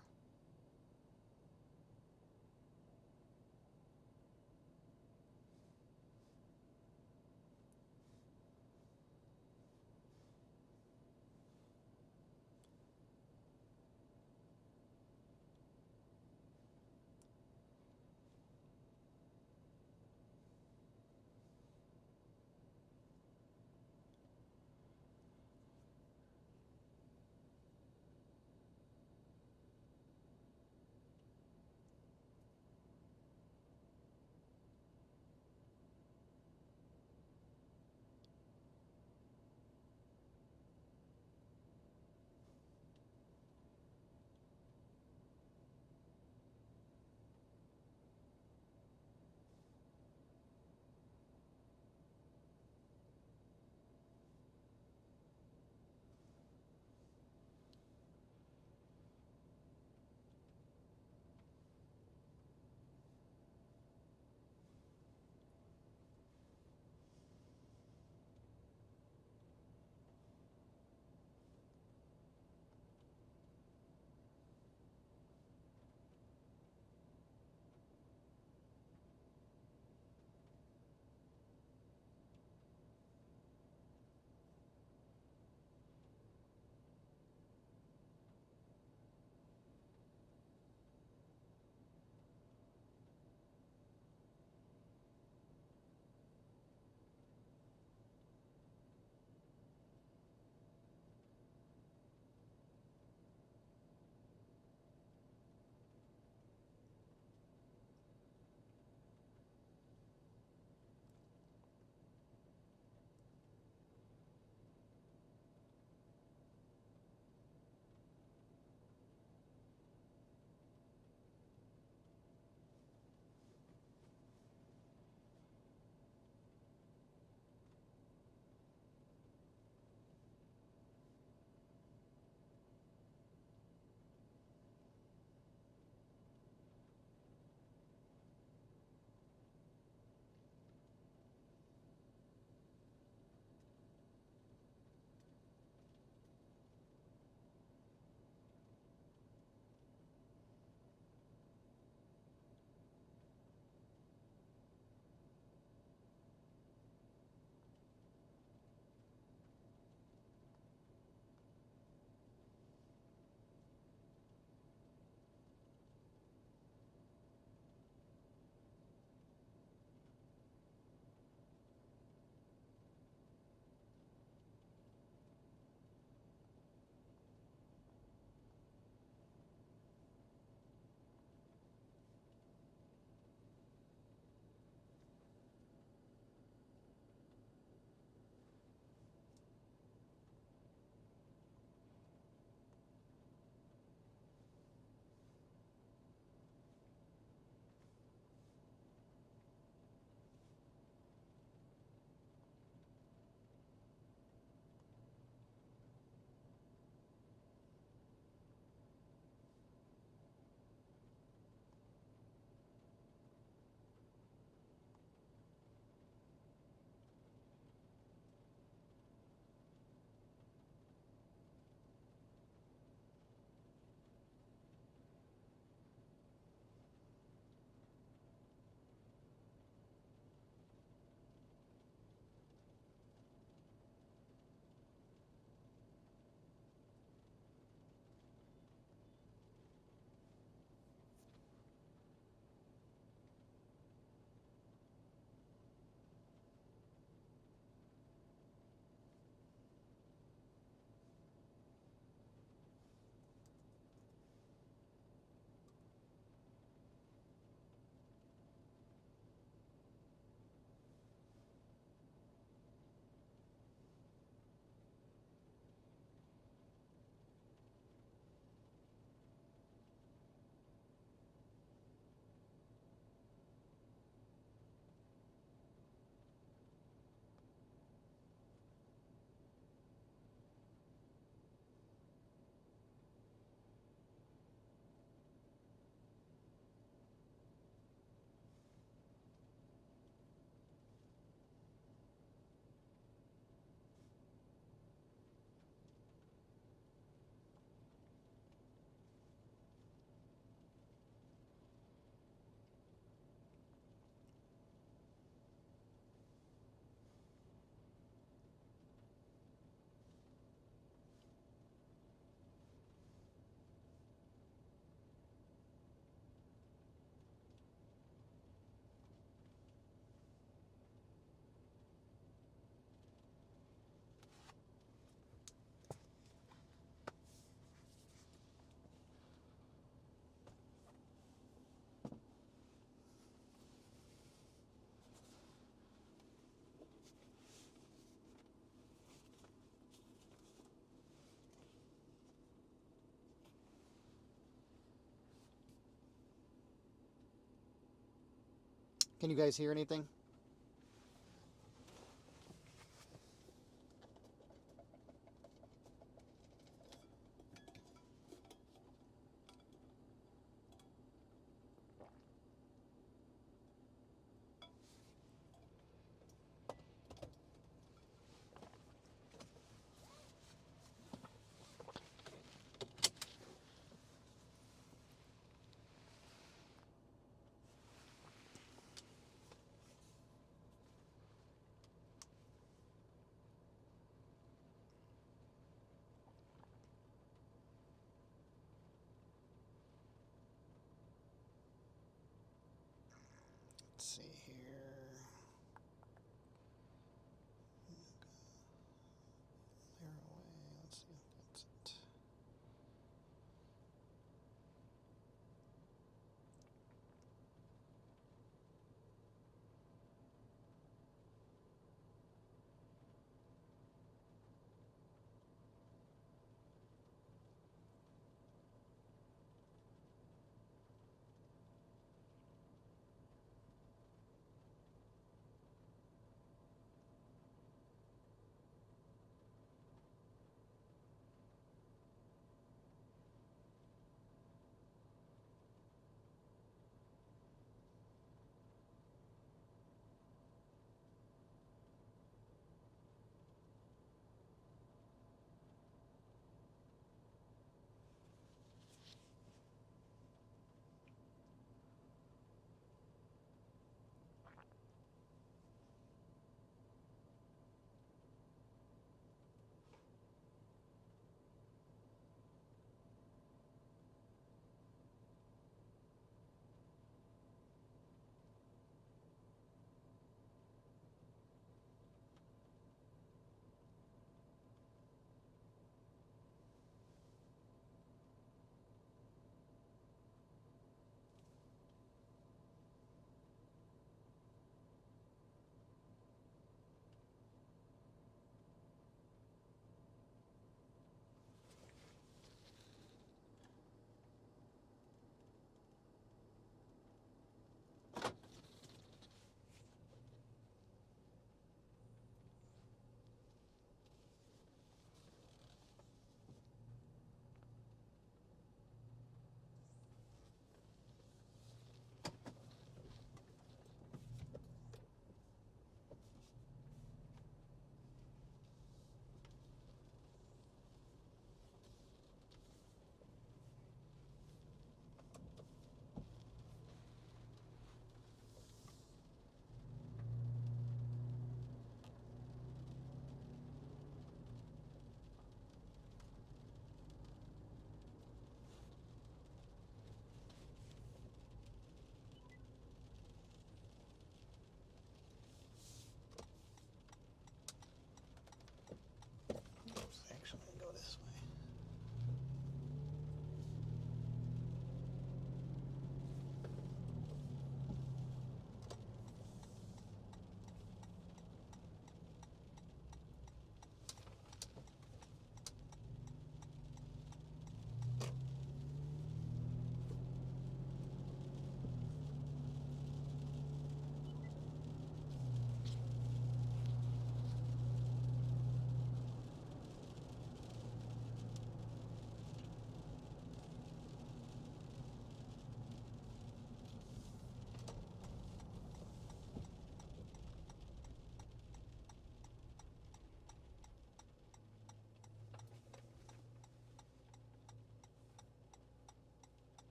Can you guys hear anything?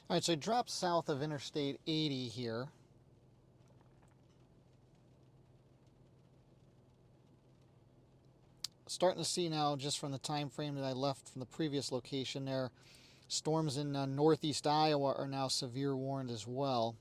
All right, so I dropped south of Interstate 80 here. Starting to see now, just from the time frame that I left from the previous location there, storms in northeast Iowa are now severe warned as well.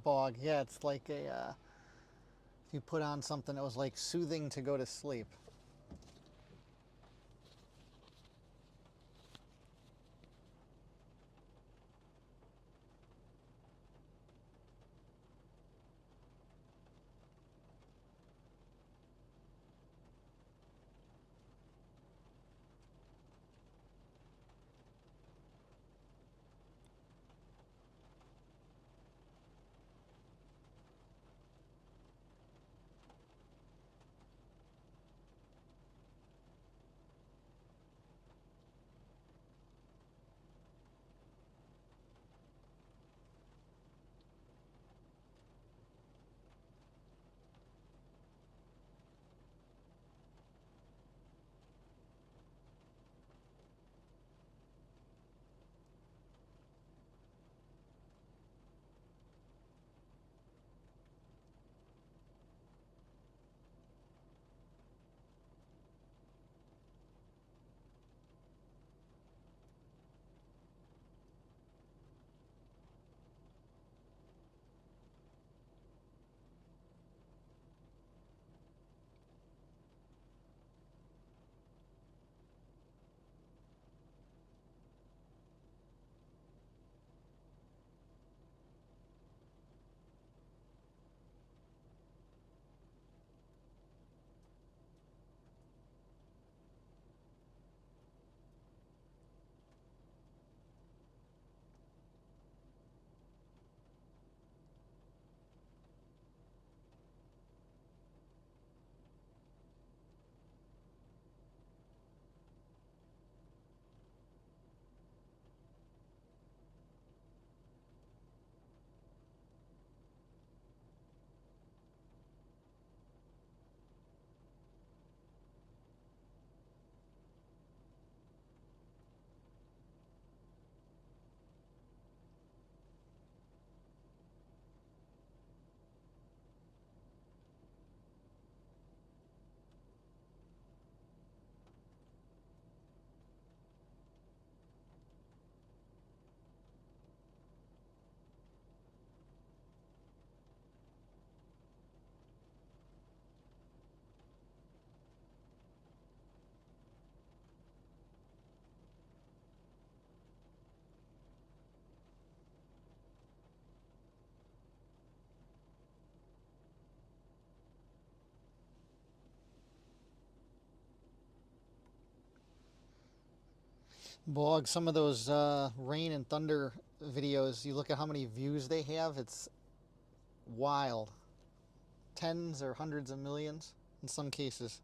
Bog. Yeah, it's like a. If you put on something that was like soothing to go to sleep. Bog, some of those rain and thunder videos, you look at how many views they have, it's wild. Tens or hundreds of millions in some cases.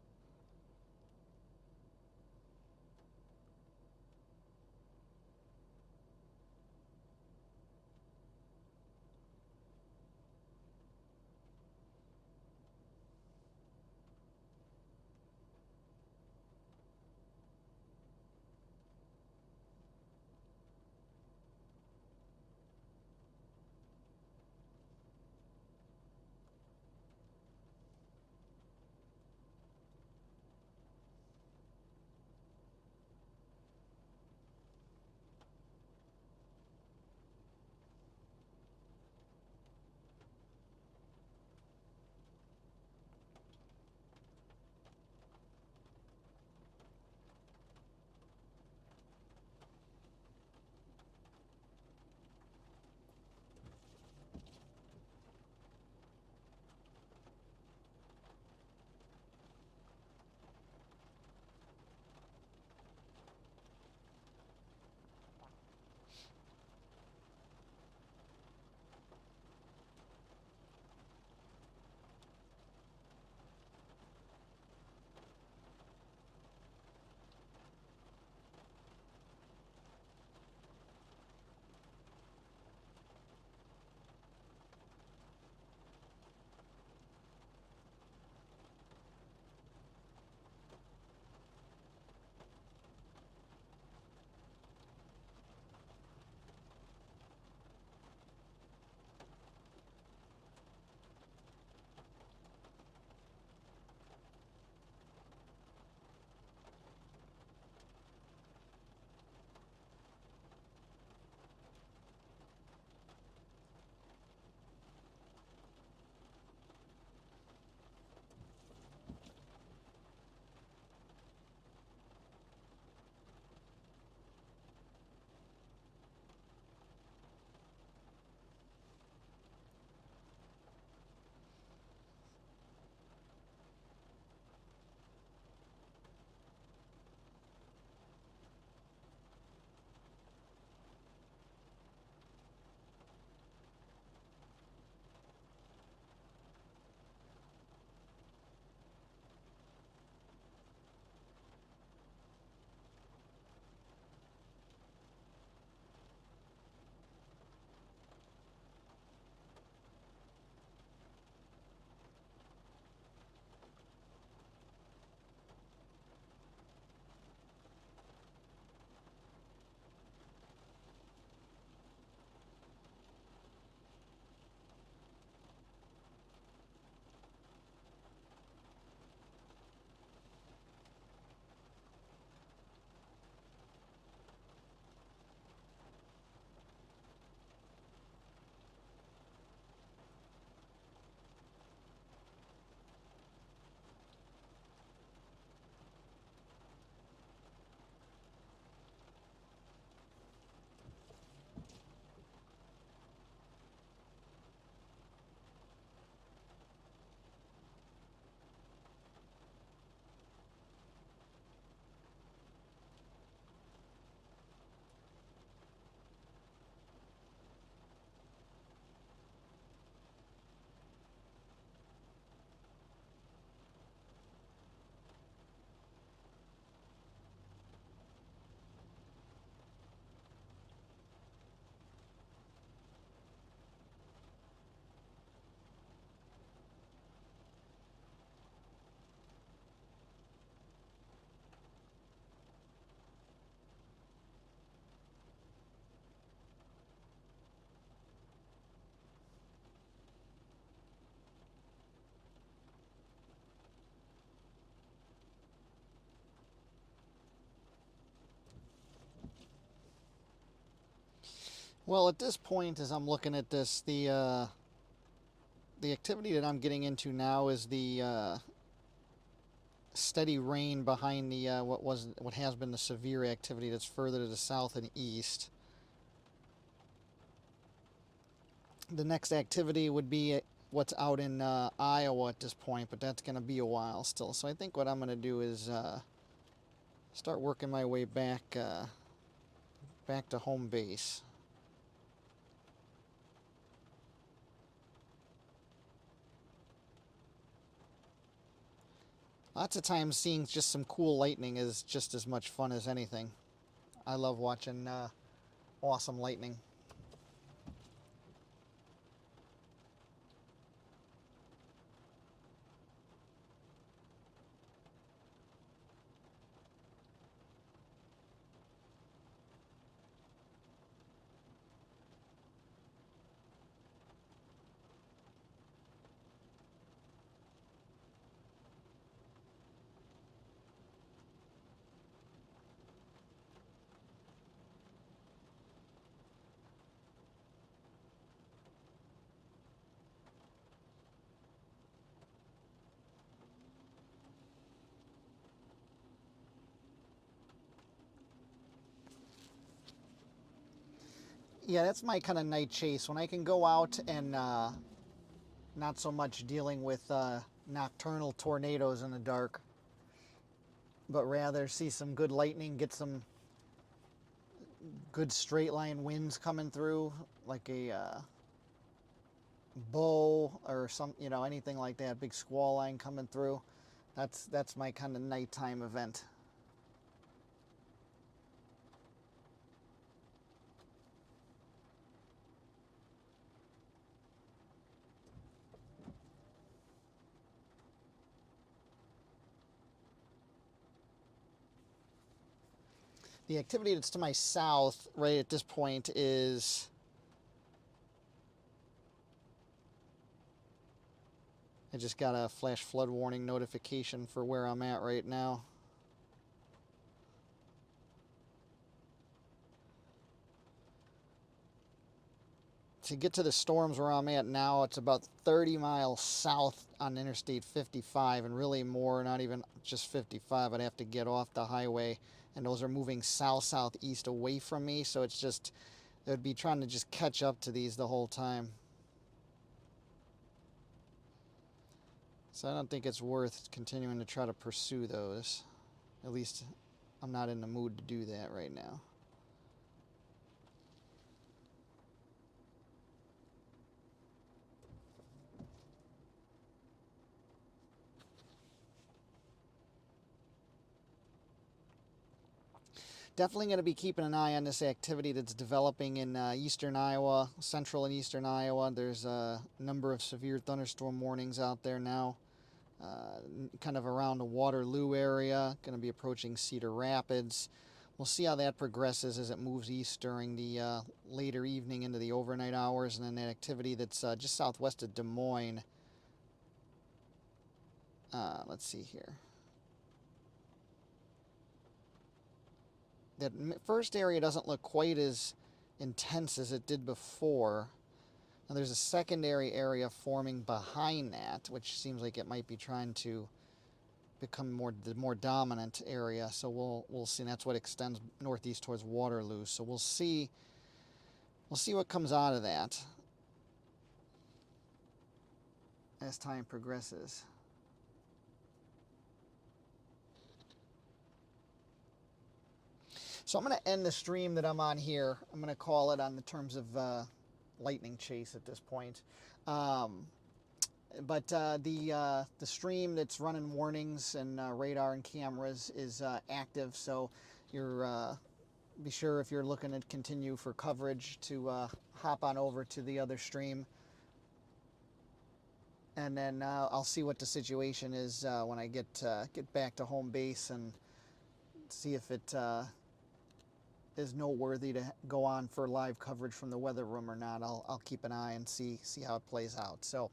Well, at this point, as I'm looking at this, the activity that I'm getting into now is the steady rain behind the what has been the severe activity that's further to the south and east. The next activity would be what's out in Iowa at this point, but that's going to be a while still. So I think what I'm going to do is start working my way back back to home base. Lots of times seeing just some cool lightning is just as much fun as anything. I love watching awesome lightning. Yeah, that's my kind of night chase. When I can go out and not so much dealing with nocturnal tornadoes in the dark, but rather see some good lightning, get some good straight line winds coming through, like a bow or some, anything like that, big squall line coming through. That's my kind of nighttime event. The activity that's to my south right at this point is I just got a flash flood warning notification for where I'm at right now. To get to the storms where I'm at now, it's about 30 miles south on Interstate 55, and really more, not even just 55. I'd have to get off the highway, and those are moving south-southeast away from me, so it's just, they'd be trying to just catch up to these the whole time. So I don't think it's worth continuing to try to pursue those. At least I'm not in the mood to do that right now. Definitely going to be keeping an eye on this activity that's developing in eastern Iowa, central and eastern Iowa. There's a number of severe thunderstorm warnings out there now, kind of around the Waterloo area, going to be approaching Cedar Rapids. We'll see how that progresses as it moves east during the later evening into the overnight hours, and then that activity that's just southwest of Des Moines. Let's see here. That first area doesn't look quite as intense as it did before. Now there's a secondary area forming behind that, which seems like it might be trying to become the more dominant area. So we'll see. And that's what extends northeast towards Waterloo. So we'll see what comes out of that as time progresses. So I'm going to end the stream that I'm on here. I'm going to call it on the terms of lightning chase at this point. But the stream that's running warnings and radar and cameras is active. So you're be sure if you're looking to continue for coverage to hop on over to the other stream. And then I'll see what the situation is when I get back to home base and see if it is noteworthy to go on for live coverage from the weather room or not. I'll keep an eye and see how it plays out. So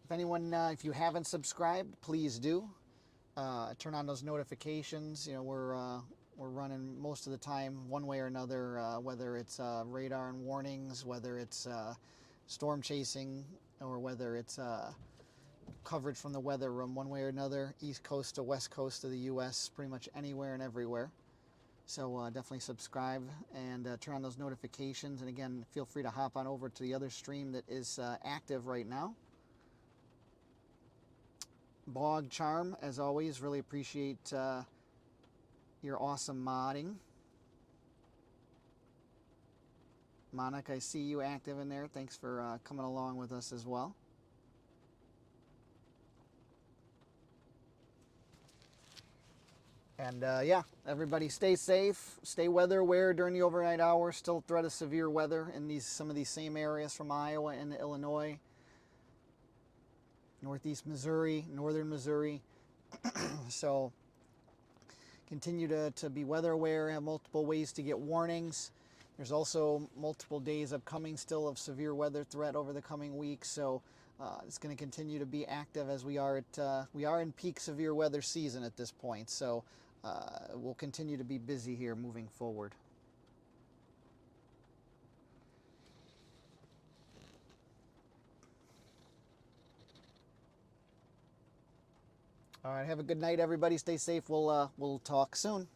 if anyone, if you haven't subscribed, please do. turn on those notifications. You know, we're running most of the time one way or another, whether it's radar and warnings, whether it's storm chasing, or whether it's coverage from the weather room, one way or another, east coast to west coast of the U.S., pretty much anywhere and everywhere. So definitely subscribe and turn on those notifications. And again, feel free to hop on over to the other stream that is active right now. Bog Charm, as always, really appreciate your awesome modding. Monica, I see you active in there. Thanks for coming along with us as well. And yeah, everybody stay safe, stay weather aware during the overnight hours. Still threat of severe weather in some of these same areas from Iowa into Illinois, northeast Missouri, northern Missouri. So continue to be weather aware, have multiple ways to get warnings. There's also multiple days upcoming still of severe weather threat over the coming weeks. So it's going to continue to be active as we are in peak severe weather season at this point. So we'll continue to be busy here moving forward. All right, have a good night, everybody. Stay safe. We'll talk soon.